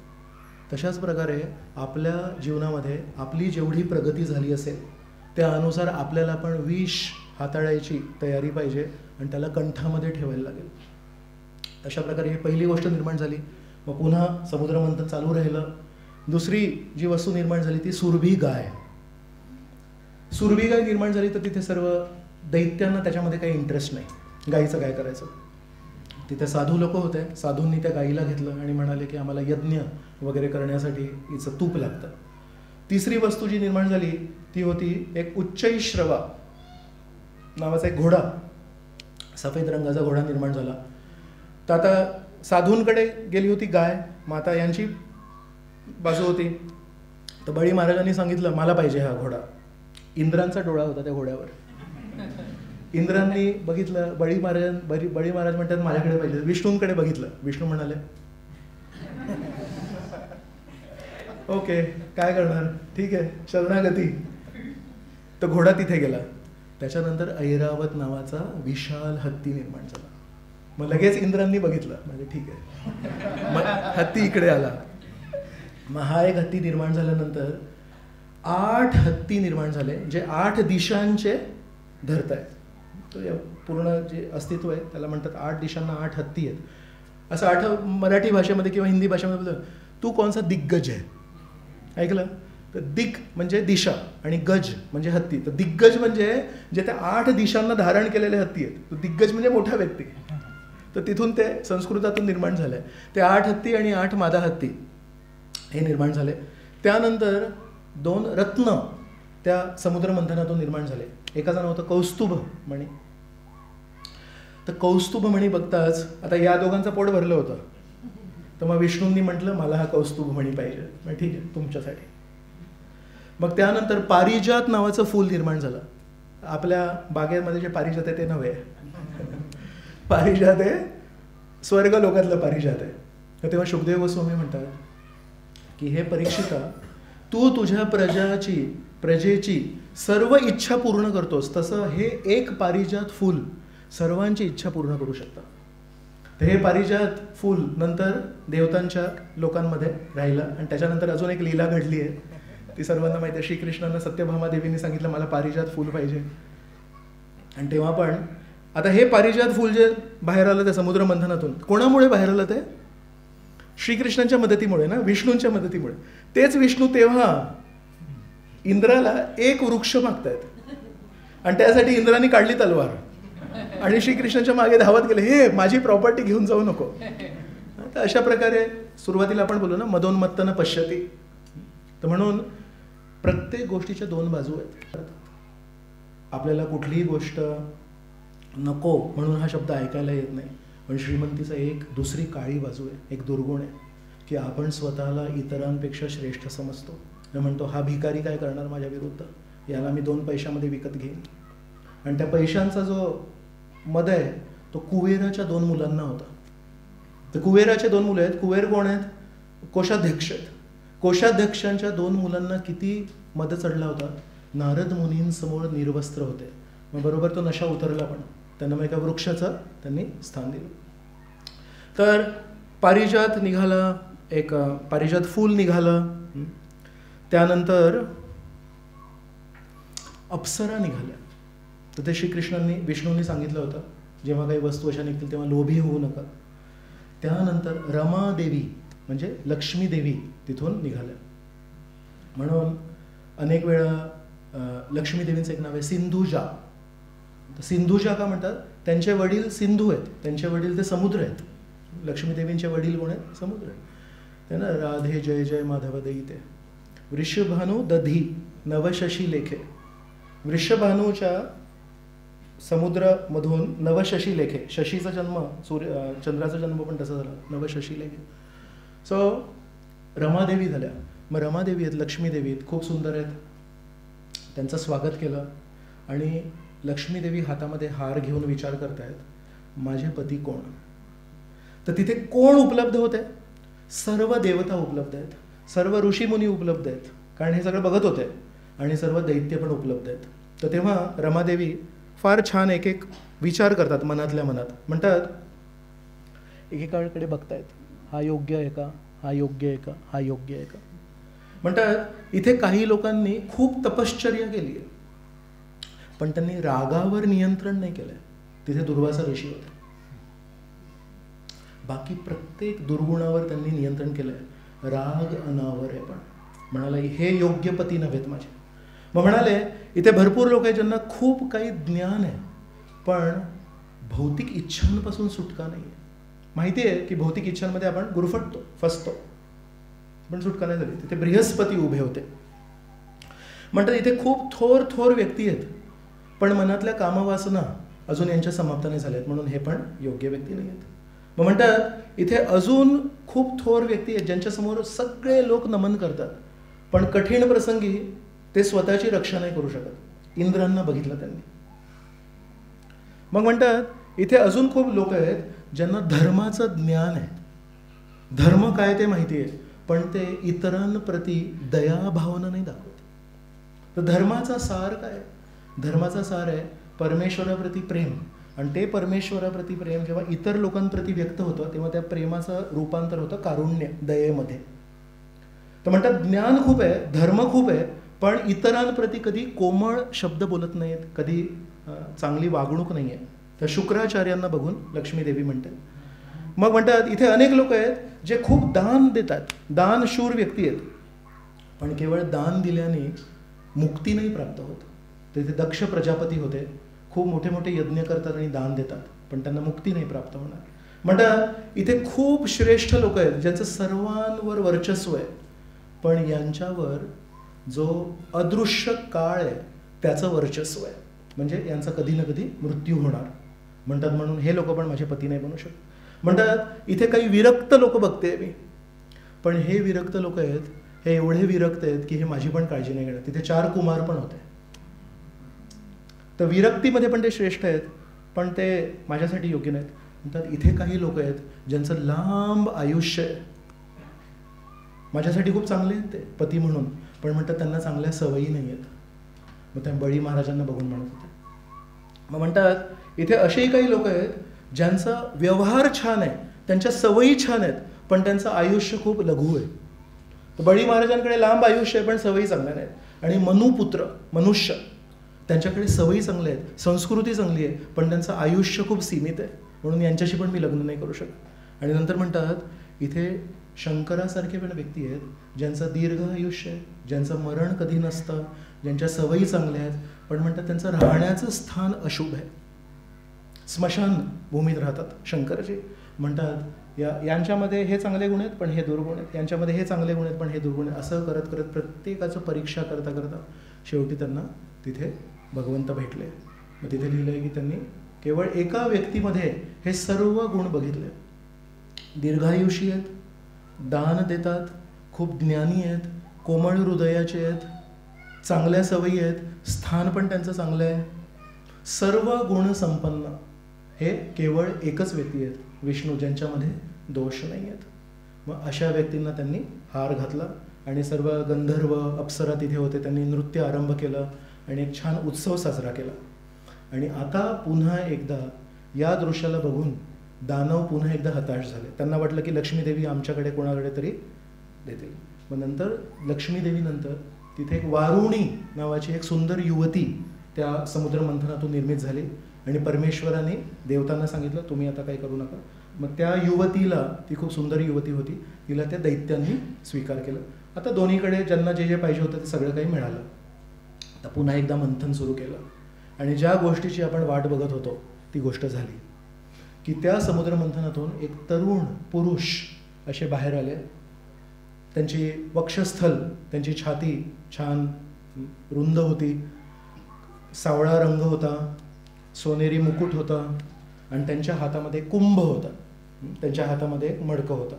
तशाच प्रकारे आपल्या जीवनामध्ये आपली जेवढी प्रगती झाली असेल त्यानुसार आपल्याला पण विष हाताळायची तयारी पाहिजे आणि त्याला कंठामध्ये ठेवायला लागेल. अशा प्रकारे ही पहिली गोष्ट निर्माण झाली. मग पुन्हा समुद्रमंथन चालू राहिलं. दुसरी जी वस्तू निर्माण झाली ती सुरभी गाय. सुरभी गाय निर्माण झाली तर तिथे सर्व दैत्यांना त्याच्यामध्ये काही इंटरेस्ट नाही. गाईचं काय करायचं? तिथे साधू लोक होते. साधूंनी त्या गाईला घेतलं आणि म्हणाले की आम्हाला यज्ञ वगैरे करण्यासाठी हिचं तूप लागतं. तिसरी वस्तू जी निर्माण झाली ती होती एक उच्चैश्रवा नावाचा एक घोडा, सफेद रंगाचा घोडा निर्माण झाला. तर आता साधूंकडे गेली होती गाय, माता यांची बाजू होती. तर बळी महाराजांनी सांगितलं मला पाहिजे हा घोडा. इंद्रांचा डोळा होता त्या घोड्यावर. इंद्रांनी बघितलं, बळी महाराज म्हणतात माझ्याकडे पाहिजे. विष्णूंकडे बघितलं. विष्णू म्हणाले ओके काय करणार, ठीक आहे शरणागती. तर घोडा तिथे गेला. त्याच्यानंतर ऐरावत नावाचा विशाल हत्ती निर्माण झाला. मग लगेच इंद्रांनी बघितलं म्हणजे ठीक आहे. मग हत्ती इकडे आला. मग हा एक हत्ती निर्माण झाल्यानंतर 8 हत्ती निर्माण झाले जे 8 दिशांचे धरत आहेत. तो पूर्ण जे अस्तित्व आहे त्याला म्हणतात 8 दिशांना 8 हत्ती आहेत. असं 8 मराठी भाषेमध्ये किंवा हिंदी भाषेमध्ये बोलतो तू कोणचा दिग्गज आहे ऐकलं तर दिग म्हणजे दिशा आणि गज म्हणजे हत्ती. तर दिग्गज म्हणजे जे त्या 8 दिशांना धारण केलेले हत्ती आहेत. तो दिग्गज म्हणजे मोठा व्यक्ती. तर तिथून ते संस्कृतातून निर्माण झालंय. ते 8 हत्ती आणि 8 मादा हत्ती हे निर्माण झाले. त्यानंतर 2 रत्न त्या समुद्र मंथनातून निर्माण झाले. एकाचं नाव होतं कौस्तुभ मणी तर कौस्तुभमणी बघताच आता या दोघांचं पोट भरलं होतं. तर मग विष्णूंनी म्हटलं मला हा कौस्तुभमणी पाहिजे. मग ठीक आहे तुमच्यासाठी. मग त्यानंतर पारिजात नावाचं फूल निर्माण झालं. आपल्या बागेमध्ये जे पारिजात आहे ते नव्हे. पारिजात आहे स्वर्ग लोकातलं पारिजात आहे. तर तेव्हा शुकदेव गोस्वामी म्हणतात की हे परीक्षिता, तू तुझ्या प्रजेची सर्व इच्छा पूर्ण करतोस, तसं हे एक पारिजात फूल सर्वांची इच्छा पूर्ण करू शकतं. तर हे पारिजात फूल नंतर देवतांच्या लोकांमध्ये राहिलं आणि त्याच्यानंतर अजून एक लीला घडली आहे, ती सर्वांना माहिती आहे. श्रीकृष्णांना सत्यभामा देवींनी सांगितलं मला पारिजात फूल पाहिजे. आणि तेव्हा पण आता हे पारिजात फूल जे बाहेर आलं त्या समुद्र मंथनातून, कोणामुळे बाहेर आलं ते? श्रीकृष्णांच्या मदतीमुळे ना, विष्णूंच्या मदतीमुळे. तेच विष्णू तेव्हा इंद्राला एक वृक्ष मागतायत आणि त्यासाठी इंद्राने काढली तलवार आणि श्रीकृष्णांच्या मागे धावत गेले, हे माझी प्रॉपर्टी घेऊन जाऊ नको. तर अशा प्रकारे सुरुवातीला आपण बोलू ना, मदोन्मत्तन पश्यती. तर म्हणून प्रत्येक गोष्टीच्या दोन बाजू आहेत. आपल्याला कुठलीही गोष्ट नको म्हणून हा शब्द ऐकायला येत नाही, पण श्रीमंतीचं एक दुसरी काळी बाजू आहे, एक दुर्गुण आहे की आपण स्वतःला इतरांपेक्षा श्रेष्ठ समजतो. म्हणतो हा भिकारी काय करणार माझ्या विरुद्ध, याला मी 2 पैशामध्ये विकत घेईन. आणि त्या पैशांचा जो मद आहे तो कुवेराच्या 2 मुलांना होता. तर कुवेराचे 2 मुलं आहेत. कुवेर कोण आहेत? कोषाध्यक्ष आहेत. कोषाध्यक्षांच्या 2 मुलांना किती मद चढला होता. नारद मुनींसमोर निर्वस्त्र होते. मग बरोबर तो नशा उतरला, पण त्यांना मग एका वृक्षाचं त्यांनी स्थान दिलं. तर पारिजात निघाला, एक पारिजात फूल निघालं. त्यानंतर अप्सरा निघाल्या. तर ते श्रीकृष्णांनी विष्णूंनी सांगितलं होतं जेव्हा काही वस्तू अशा निघतील तेव्हा लोभी होऊ नका. त्यानंतर रमादेवी म्हणजे लक्ष्मी देवी तिथून निघाल्या. म्हणून अनेक वेळा लक्ष्मी देवींचं एक नाव आहे सिंधुजा. तर सिंधुजा का म्हणतात? त्यांचे वडील सिंधू आहेत, त्यांचे वडील ते समुद्र आहेत. लक्ष्मी देवींचे वडील कोण आहेत? समुद्र आहेत. ते ना, राधे जय जय माधव देईते वृषभानु दधी नवशशी लेखे. वृषभानूच्या समुद्रामधून नवशशी लेखे, शशीचा जन्म चंद्राचा जन्म पण तसा झाला, नवशशी लेखे. सो रमादेवी झाल्या. मग रमादेवी आहेत, लक्ष्मी देवी आहेत, खूप सुंदर आहेत. त्यांचं स्वागत केलं आणि लक्ष्मी देवी हातामध्ये हार घेऊन विचार करतायत माझे पती कोण. तर तिथे कोण उपलब्ध होते? सर्व देवता उपलब्ध आहेत, सर्व ऋषीमुनी उपलब्ध आहेत, कारण हे सगळं बघत होते, आणि सर्व दैत्य पण उपलब्ध आहेत. तर तेव्हा रमादेवी फार छान एक एक विचार करतात मनातल्या मनात. म्हणतात एकेकाकडे बघतायत, हा योग्य आहे का, हा योग्य आहे का, हा योग्य आहे का. म्हणतात इथे काही लोकांनी खूप तपश्चर्या केली आहे पण त्यांनी रागावर नियंत्रण नाही केलंय. तिथे दुर्वासा ऋषी होते. बाकी प्रत्येक दुर्गुणावर त्यांनी नियंत्रण केलंय. राग अनावर आहे. पण म्हणाला हे योग्य पती नव्हेत माझे. मग म्हणाले इथे भरपूर लोक आहेत ज्यांना खूप काही ज्ञान आहे पण भौतिक इच्छांपासून सुटका नाही आहे. माहिती आहे की भौतिक इच्छांमध्ये आपण गुरफटतो, फसतो, पण सुटका नाही झाली. तिथे बृहस्पती उभे होते. म्हणतात इथे खूप थोर व्यक्ती आहेत पण मनातल्या कामवासना अजून यांच्या समाप्त नाही झाल्यात, म्हणून हे पण योग्य व्यक्ती नाही आहेत. मग म्हणतात इथे अजून खूप थोर व्यक्ती आहेत ज्यांच्यासमोर सगळे लोक नमन करतात पण कठीण प्रसंगी ते स्वतःची रक्षा नाही करू शकत. इंद्रांना बघितलं त्यांनी. मग म्हणतात इथे अजून खूप लोक आहेत ज्यांना धर्माचं ज्ञान आहे, धर्म काय ते माहिती आहे, पण ते इतरांप्रती दयाभावना नाही दाखवत. तर धर्माचा सार काय? धर्माचा सार आहे परमेश्वराप्रती प्रेम, आणि ते परमेश्वराप्रती प्रेम जेव्हा इतर लोकांप्रती व्यक्त होतं तेव्हा त्या प्रेमाचं रूपांतर होतं कारुण्य, दयेमध्ये. तर म्हणतात ज्ञान खूप आहे, धर्म खूप आहे, पण इतरांप्रती कधी कोमळ शब्द बोलत नाहीत, कधी चांगली वागणूक नाही आहे. तर शुक्राचार्यांना बघून लक्ष्मी देवी म्हणते. मग म्हणतात इथे अनेक लोक आहेत जे खूप दान देतात, दानशूर व्यक्ती आहेत, पण केवळ दान दिल्याने मुक्ती नाही प्राप्त होत. तिथे दक्ष प्रजापती होते, खूप मोठे मोठे यज्ञ करतात आणि दान देतात पण त्यांना मुक्ती नाही प्राप्त होणार. म्हणतात इथे खूप श्रेष्ठ लोक आहेत ज्यांचं सर्वांवर वर्चस्व आहे पण यांच्यावर जो अदृश्य काळ आहे त्याचं वर्चस्व आहे, म्हणजे यांचा कधी ना कधी मृत्यू होणार. म्हणतात म्हणून हे लोक पण माझे पती नाही बनू शकत. म्हणतात इथे काही विरक्त लोक बघते मी, पण हे विरक्त लोक आहेत, हे एवढे विरक्त आहेत की हे माझी पण काळजी नाही घेणार. तिथे 4 कुमार पण होते. तर विरक्तीमध्ये पण ते श्रेष्ठ आहेत, पण ते माझ्यासाठी योग्य नाहीत. म्हणतात इथे काही लोक आहेत ज्यांचं लांब आयुष्य आहे, माझ्यासाठी खूप चांगले आहेत ते पती म्हणून, पण म्हणतात त्यांना चांगल्या सवयी नाही आहेत. मग त्या बळी महाराजांना बघून म्हणत होते. मग म्हणतात इथे असेही काही लोक आहेत ज्यांचा व्यवहार छान आहे, त्यांच्या सवयी छान आहेत, पण त्यांचं आयुष्य खूप लघु आहे. तर बळी महाराजांकडे लांब आयुष्य आहे पण सवयी चांगल्या नाहीत. आणि मनुपुत्र मनुष्य, त्यांच्याकडे सवयी चांगल्या आहेत, संस्कृती चांगली आहे, पण त्यांचं आयुष्य खूप सीमित आहे, म्हणून यांच्याशी पण मी लग्न नाही करू शकत. आणि नंतर म्हणतात इथे शंकरासारखे पण व्यक्ती आहेत ज्यांचं दीर्घ आयुष्य आहे, ज्यांचं मरण कधी नसतं, ज्यांच्या सवयी चांगल्या आहेत, पण म्हणतात त्यांचं राहण्याचं स्थान अशुभ आहे, स्मशान भूमीत राहतात शंकरजी. म्हणतात यांच्यामध्ये हे चांगले गुण आहेत पण हे दुर्गुण आहेत, यांच्यामध्ये हे चांगले गुण आहेत पण हे दुर्गुण आहेत. असं करत करत प्रत्येकाचं परीक्षा करता करता शेवटी त्यांना तिथे भगवंत भेटले. मग तिथे लिहिलं आहे की त्यांनी केवळ एका व्यक्तीमध्ये हे सर्व गुण बघितले. दीर्घायुषी आहेत, दान देतात, खूप ज्ञानी आहेत, कोमळ हृदयाचे आहेत, चांगल्या सवयी आहेत, स्थान पण त्यांचं चांगलं आहे, सर्व गुण संपन्न. हे केवळ एकच व्यक्ती आहेत विष्णू, ज्यांच्यामध्ये दोष नाही आहेत. मग अशा व्यक्तींना त्यांनी हार घातला आणि सर्व गंधर्व अप्सरा तिथे होते, त्यांनी नृत्य आरंभ केलं आणि एक छान उत्सव साजरा केला. आणि आता पुन्हा एकदा या दृश्याला बघून दानव पुन्हा एकदा हताश झाले. त्यांना वाटलं की लक्ष्मीदेवी आमच्याकडे कोणाकडे तरी देतील. मग नंतर लक्ष्मीदेवीनंतर तिथे एक वारुणी नावाची एक सुंदर युवती त्या समुद्र मंथनातून निर्मित झाली आणि परमेश्वराने देवतांना सांगितलं तुम्ही आता काही करू नका. मग त्या युवतीला, ती खूप सुंदर युवती होती, तिला त्या दैत्यांनी स्वीकार केलं. आता दोन्हीकडे ज्यांना जे जे पाहिजे होतं ते सगळं काही मिळालं. तर पुन्हा एकदा मंथन सुरू केलं आणि ज्या गोष्टीची आपण वाट बघत होतो ती गोष्ट झाली की त्या समुद्र मंथनातून एक तरुण पुरुष असे बाहेर आले. त्यांची वक्षस्थल, त्यांची छाती छान रुंद होती, सावळा रंग होता, सोनेरी मुकुट होता आणि त्यांच्या हातामध्ये कुंभ होता, त्यांच्या हातामध्ये एक मडकं होतं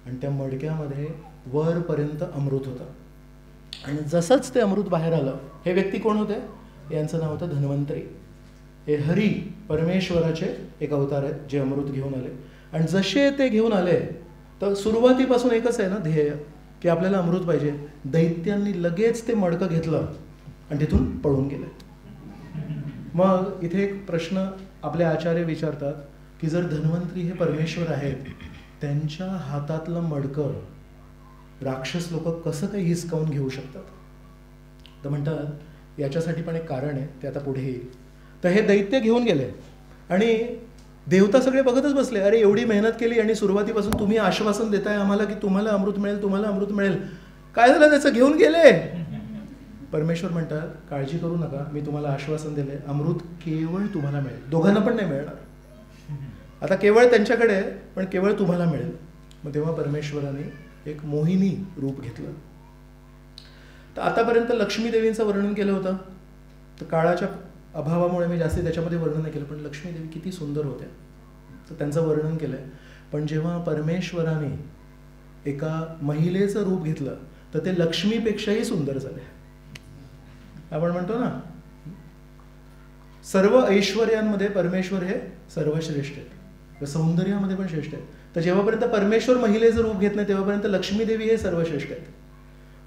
आणि त्या मडक्यामध्ये वरपर्यंत अमृत होतं. आणि जसंच ते अमृत बाहेर आलं, हे व्यक्ती कोण होते? यांचं नाव होतं धन्वंतरी. हे हरी परमेश्वराचे एक अवतार आहेत जे अमृत घेऊन आले. आणि जसे ते घेऊन आले तर सुरुवातीपासून एकच आहे ना ध्येय की आपल्याला अमृत पाहिजे. दैत्यांनी लगेच ते मडकं घेतलं आणि तिथून पळून गेले. मग इथे एक प्रश्न आपले आचार्य विचारतात की जर धन्वंतरी हे परमेश्वर आहेत, त्यांच्या हातातलं मडकं राक्षस लोक कसं काही हिसकावून घेऊ शकतात? तर म्हणतात याच्यासाठी पण एक कारण आहे, ते आता पुढे येईल. तर हे दैत्य घेऊन गेले आणि देवता सगळे बघतच बसले. अरे एवढी मेहनत केली आणि सुरुवातीपासून तुम्ही आश्वासन देताय आम्हाला की तुम्हाला अमृत मिळेल, तुम्हाला अमृत मिळेल, काय झालं त्याचं? घेऊन गेले. परमेश्वर म्हणतात काळजी करू नका, मी तुम्हाला आश्वासन दिले, अमृत केवळ तुम्हाला मिळेल, दोघांना पण नाही मिळणार. आता केवळ त्यांच्याकडे पण केवळ तुम्हाला मिळेल. मग तेव्हा परमेश्वराने एक मोहिनी रूप घेतलं. तर आतापर्यंत लक्ष्मी देवींचं वर्णन केलं होतं, तर काळाच्या अभावामुळे मी जास्ती त्याच्यामध्ये वर्णन नाही केलं, पण लक्ष्मी देवी किती सुंदर होत्या तर त्यांचं वर्णन केलं आहे. पण जेव्हा परमेश्वराने एका महिलेचं रूप घेतलं तर ते लक्ष्मीपेक्षाही सुंदर झाले. आपण म्हणतो ना सर्व ऐश्वर्यांमध्ये परमेश्वर हे सर्वश्रेष्ठ आहे, सौंदर्यामध्ये पण श्रेष्ठ आहे. तर जेव्हापर्यंत परमेश्वर महिलेचं रूप घेत नाही तेव्हापर्यंत लक्ष्मी देवी हे सर्वश्रेष्ठ आहेत.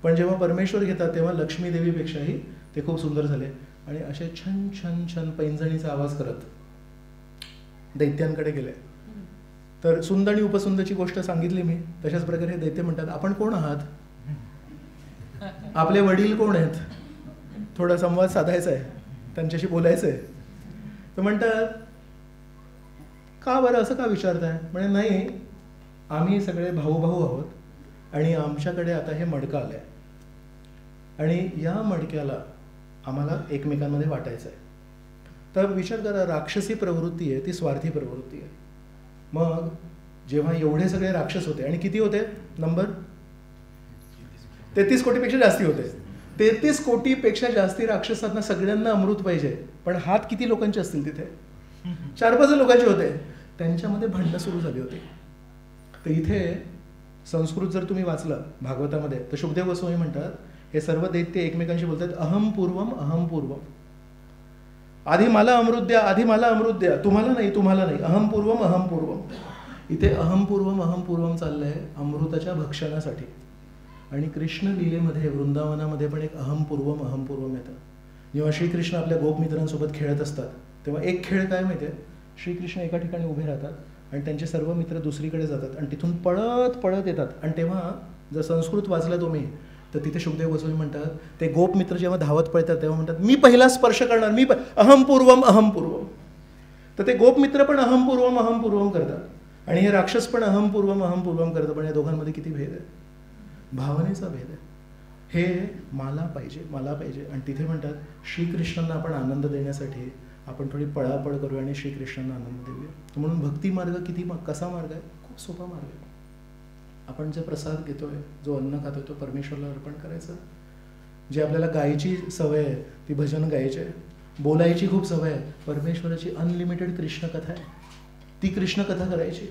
पण जेव्हा परमेश्वर घेतात तेव्हा लक्ष्मी देवीपेक्षाही ते खूप सुंदर झाले. आणि असे छन छन छन पैंजणीचा आवाज करत दैत्यांकडे गेले. तर सुंद आणि उपसुंदची गोष्ट सांगितली मी. तशाच प्रकारे हे दैत्य म्हणतात आपण कोण आहात, आपले वडील कोण आहेत, थोडा संवाद साधायचा आहे, त्यांच्याशी बोलायचं आहे. तर म्हणतात का बरं असं का विचारताय? म्हणजे नाही, आम्ही सगळे भाऊ भाऊ आहोत आणि आमच्याकडे आता हे मडकं आलंय आणि या मडक्याला आम्हाला एकमेकांमध्ये वाटायचं आहे. तर विचार करा, राक्षसी प्रवृत्ती आहे ती स्वार्थी प्रवृत्ती आहे. मग जेव्हा एवढे सगळे राक्षस होते आणि किती होते नंबर, 33 कोटीपेक्षा जास्ती होते. 33 कोटीपेक्षा जास्ती राक्षसांना सगळ्यांना अमृत पाहिजे, पण हात किती लोकांचे असतील तिथे? 4-5 लोकांचे होते, त्यांच्यामध्ये भांडणं सुरू झाली होती. तर इथे संस्कृत जर तुम्ही वाचलं भागवतामध्ये तर शुकदेव गोस्वामी म्हणतात हे सर्व दैत्य एकमेकांशी बोलतात अहम पूर्वम अहम पूर्वम. आधी मला अमृत द्या, आधी मला अमृत द्या, तुम्हाला नाही, तुम्हाला नाही, अहम पूर्वम अहम पूर्वम. इथे अहम पूर्वम चाललंय अमृताच्या भक्षणासाठी. आणि कृष्ण लीलेमध्ये वृंदावनामध्ये पण एक अहम पूर्वम येतं. जेव्हा श्रीकृष्ण आपल्या गोपमित्रांसोबत खेळत असतात तेव्हा एक खेळ काय माहिती आहे, श्रीकृष्ण एका ठिकाणी उभे राहतात आणि त्यांचे सर्व मित्र दुसरीकडे जातात आणि तिथून पळत पळत येतात. आणि तेव्हा जर संस्कृत वाचलं तुम्ही तर तिथे शुकदेव गोस्वामी म्हणतात ते गोपमित्र जेव्हा धावत पळतात तेव्हा म्हणतात मी पहिला स्पर्श करणार, मी अहम पूर्वम. तर ते गोपमित्र पण अहम पूर्वम करतात आणि हे राक्षस पण अहम पूर्वम करतात. पण या दोघांमध्ये किती भेद आहे, भावनेचा भेद आहे. हे मला पाहिजे. आणि तिथे म्हणतात श्रीकृष्णांना आपण आनंद देण्यासाठी आपण थोडी पळापळ करूया आणि श्रीकृष्णांना आनंद देऊया. म्हणून भक्ती मार्ग कसा मार्ग आहे, खूप सोपा मार्ग आहे. आपण जे प्रसाद घेतोय, जो अन्न खातोय तो परमेश्वरला अर्पण करायचं. जे आपल्याला गायची सवय आहे ती भजन गायचे, बोलायची खूप सवय आहे, परमेश्वराची अनलिमिटेड कृष्णकथा आहे ती कृष्णकथा करायची.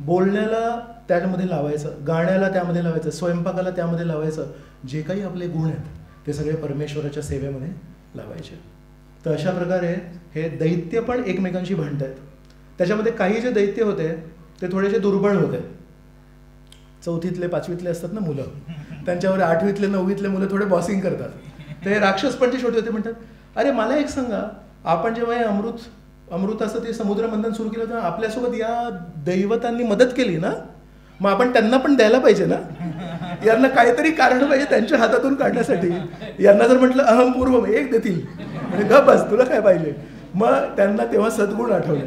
बोलण्याला त्यामध्ये लावायचं, गाण्याला त्यामध्ये लावायचं, स्वयंपाकाला त्यामध्ये लावायचं. जे काही आपले गुण आहेत ते सगळे परमेश्वराच्या सेवेमध्ये लावायचे. तर अशा प्रकारे हे दैत्य पण एकमेकांशी भांडत आहेत. त्याच्यामध्ये काही जे दैत्य होते ते थोडेसे दुर्बळ होते. 4थीतले 5वीतले असतात ना मुलं, त्यांच्यावर 8वीतले 9वीतले मुलं थोडे बॉसिंग करतात. ते राक्षस पण जे छोटे होते म्हणतात अरे मला एक सांगा, आपण जेव्हा हे अमृताचं ते समुद्र मंथन सुरू केलं तेव्हा आपल्यासोबत या दैवतांनी मदत केली ना, मग आपण त्यांना पण द्यायला पाहिजे ना. यांना काहीतरी कारण पाहिजे त्यांच्या हातातून काढण्यासाठी. यांना जर म्हटलं अहम पूर्वम एक देतील म्हणजे गप बस, तुला काय पाहिजे. मग त्यांना तेव्हा सद्गुण आठवले.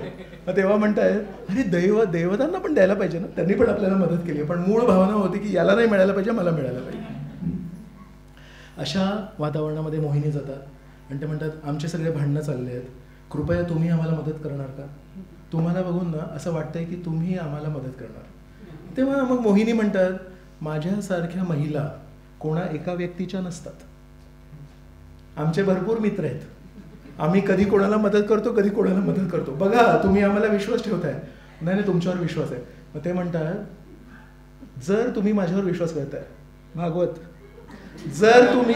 मग तेव्हा म्हणतायत अरे देवतांना पण द्यायला पाहिजे ना, त्यांनी पण आपल्याला मदत केली. पण मूळ भावना होती की याला नाही मिळायला पाहिजे, मला मिळायला पाहिजे. अशा वातावरणामध्ये मोहिनी जातात आणि ते म्हणतात आमचे सगळे भांडणं चालले आहेत, कृपया तुम्ही आम्हाला मदत करणार का. तुम्हाला बघून ना असं वाटतंय की तुम्ही आम्हाला मदत करणार. तेव्हा मग मोहिनी म्हणतात माझ्यासारख्या महिला कोणा एका व्यक्तीच्या नसतात, आमचे भरपूर मित्र आहेत, आम्ही कधी कोणाला मदत करतो, कधी कोणाला मदत करतो. बघा तुम्ही आम्हाला विश्वास ठेवताय. नाही तुमच्यावर विश्वास आहे. मग ते म्हणतात जर तुम्ही माझ्यावर विश्वास करताय, भागवत, जर तुम्ही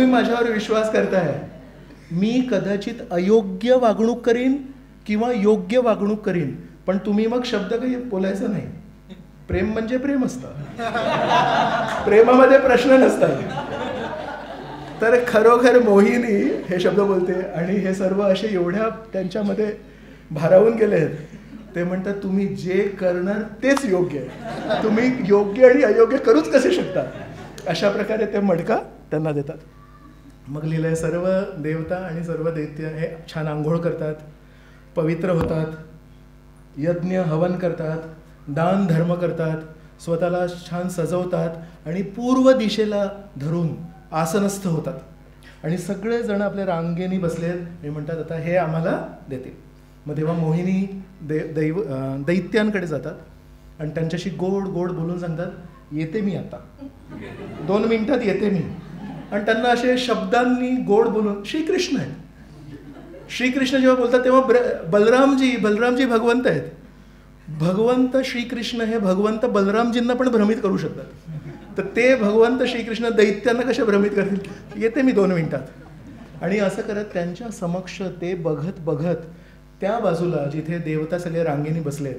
माझ्यावर विश्वास करताय, मी कदाचित अयोग्य वागणूक करीन किंवा योग्य वागणूक करीन, पण तुम्ही मग शब्द काही बोलायचं नाही. प्रेम म्हणजे प्रेम असतं, प्रेमामध्ये प्रश्न नसतात. तर खरोखर मोहिनी हे शब्द बोलते आणि हे सर्व असे एवढ्या त्यांच्यामध्ये भारावून गेले आहेत. ते म्हणतात तुम्ही जे करणार तेच योग्य आहे, तुम्ही योग्य आणि अयोग्य करूच कसे शकता. अशा प्रकारे ते मडका त्यांना देतात. मग लिहिलंय सर्व देवता आणि सर्व दैत्य हे छान आंघोळ करतात, पवित्र होतात, यज्ञ हवन करतात, दान धर्म करतात, स्वतःला छान सजवतात आणि पूर्व दिशेला धरून आसनस्थ होतात. आणि सगळे जण आपल्या रांगेने बसलेत. हे म्हणतात आता हे आम्हाला देतील. मग तेव्हा मोहिनी दैत्यांकडे जातात आणि त्यांच्याशी गोड गोड बोलून सांगतात येते मी आता 2 मिनिटात येते मी. आणि त्यांना असे शब्दांनी गोड बोलून श्रीकृष्ण आहेत. श्रीकृष्ण जेव्हा बोलतात तेव्हा बलरामजी भगवंत आहेत. भगवंत श्रीकृष्ण हे भगवंत बलरामजींना पण भ्रमित करू शकतात. तर ते भगवंत श्रीकृष्ण दैत्यांना कसे भ्रमित करतील, येते मी 2 मिनिटात. आणि असं करत त्यांच्या समक्ष ते बघत त्या बाजूला जिथे देवता सगळे रांगेने बसलेत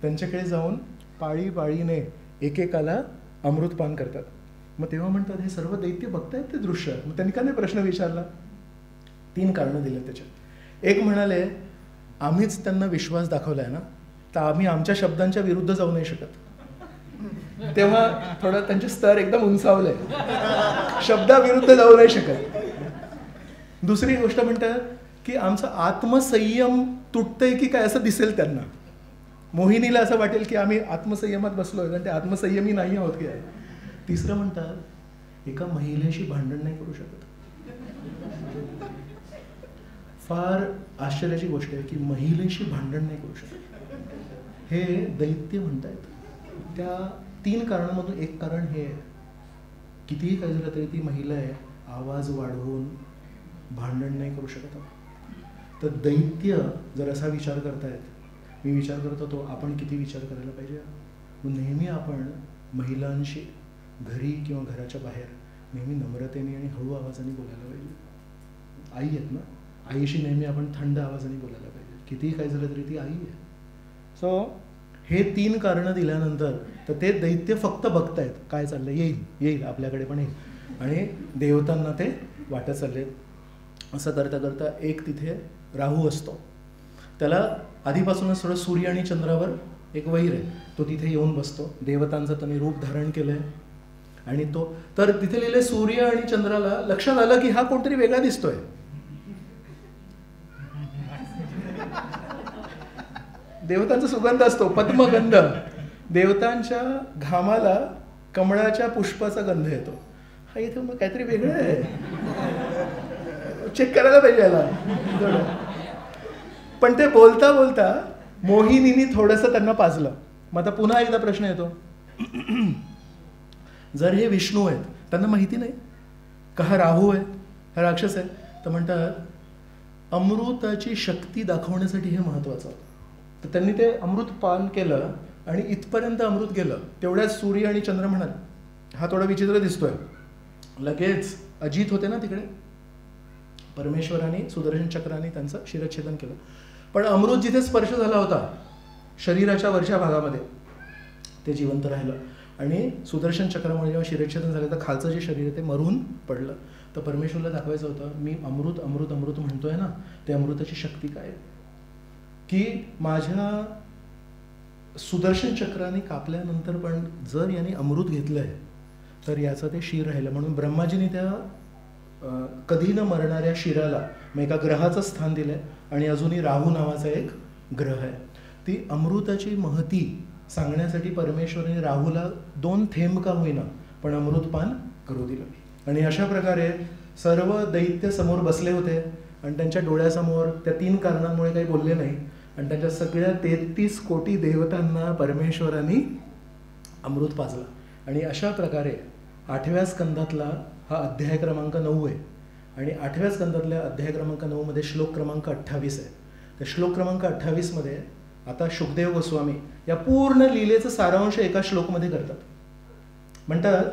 त्यांच्याकडे जाऊन पाळीने एकेकाला अमृतपान करतात. मग तेव्हा म्हणतात हे सर्व दैत्य बघतायत ते दृश्य. मग त्यांनी का नाही प्रश्न विचारला. 3 कारणं दिले त्याच्यात. एक म्हणाले आम्हीच त्यांना विश्वास दाखवलाय ना, तर आम्ही आमच्या शब्दांच्या विरुद्ध जाऊ नाही शकत. तेव्हा थोडं त्यांचे स्तर एकदम उंचावलंय, शब्दाविरुद्ध जाऊ नाही शकत. दुसरी गोष्ट म्हणतात की आमचा आत्मसंयम तुटतंय की काय असं दिसेल त्यांना. मोहिनीला असं वाटेल की आम्ही आत्मसंयमात बसलोय आणि ते आत्मसंयमी नाही आहोत की आहे. तिसरं म्हणतात एका महिलेशी भांडण नाही करू शकत. फार आश्चर्याची गोष्ट आहे की महिलेशी भांडण नाही करू शकत हे दैत्य म्हणतायत. त्या 3 कारणांमधून एक कारण हे आहे, कितीही काय झालं तरी ती महिला आहे, आवाज वाढवून भांडण नाही करू शकत. तर दैत्य जर असा विचार करतायत, मी विचार करत होतो आपण किती विचार करायला पाहिजे. नेहमी आपण महिलांशी घरी किंवा घराच्या बाहेर नेहमी नम्रतेने आणि हळू आवाजाने बोलायला पाहिजे. आई आहेत ना, आईशी नेहमी आपण थंड आवाजाने बोलायला पाहिजे. कितीही काही झालं तरी ती आई आहे. सो हे 3 कारणं दिल्यानंतर तर ते दैत्य फक्त बघतायत काय चाललं, येईल आपल्याकडे पण येईल, आणि देवतांना ते वाटत चालले. असं करता करता एक तिथे राहू असतो, त्याला आधीपासूनच थोडं सूर्य आणि चंद्रावर एक वैर आहे. तो तिथे येऊन बसतो. देवतांचं त्याने रूप धारण केलंय आणि तो तर तिथे लिहिले सूर्य आणि चंद्राला लक्षात आलं की हा कोणतरी वेगळा दिसतोय. देवतांचा सुगंध असतो पद्मगंध. देवतांच्या घामाला कमळाच्या पुष्पाचा गंध येतो. हा इथे मग काहीतरी वेगळं आहे, चेक करायला पाहिजे याला. पण ते बोलता बोलता मोहिनीने थोडंसं त्यांना पाजलं. मग आता पुन्हा एकदा प्रश्न येतो, जर हे विष्णू आहेत, त्यांना माहिती नाही का हा राहू आहे, हा राक्षस आहे, तर म्हणतात अमृताची शक्ती दाखवण्यासाठी हे महत्वाचं. तर त्यांनी ते अमृत पान केलं आणि इथपर्यंत अमृत गेलं. तेवढ्याच सूर्य आणि चंद्र म्हणाले हा थोडा विचित्र दिसतोय. लगेच अजित होते ना तिकडे, परमेश्वराने सुदर्शन चक्राने त्यांचं शिरच्छेदन केलं. पण अमृत जिथे स्पर्श झाला होता शरीराच्या वरच्या भागामध्ये ते जिवंत राहिलं, आणि सुदर्शन चक्रामुळे जेव्हा शिरच्छेदन झालं तर खालचं जे शरीर आहे ते मरून पडलं. तर परमेश्वरला दाखवायचं होतं मी अमृत अमृत अमृत म्हणतोय ना, ते अमृताची शक्ती काय, की माझ्या सुदर्शन चक्राने कापल्यानंतर पण जर याने अमृत घेतलंय तर याचं ते शिर राहिलं. म्हणून ब्रह्माजीने त्या कधी न मरणाऱ्या शिराला मग एका ग्रहाचं स्थान दिलंय, आणि अजूनही राहू नावाचा एक ग्रह आहे. ती अमृताची महती सांगण्यासाठी परमेश्वराने राहूला 2 थेंब का होईना पण अमृतपान करू दिलं. आणि अशा प्रकारे सर्व दैत्य समोर बसले होते आणि त्यांच्या डोळ्यासमोर त्या 3 कारणांमुळे काही बोलले नाही, आणि त्यांच्या सगळ्या 33 कोटी देवतांना परमेश्वराने अमृत पाजलं. आणि अशा प्रकारे 8व्या स्कंदातला हा अध्याय क्रमांक 9 आहे, आणि 8व्या स्कंदातल्या अध्याय क्रमांक 9 मध्ये श्लोक क्रमांक 28 आहे. तर श्लोक क्रमांक 28 मध्ये आता शुकदेव गोस्वामी या पूर्ण लीलेचं सारांश एका श्लोकमध्ये करतात. म्हणतात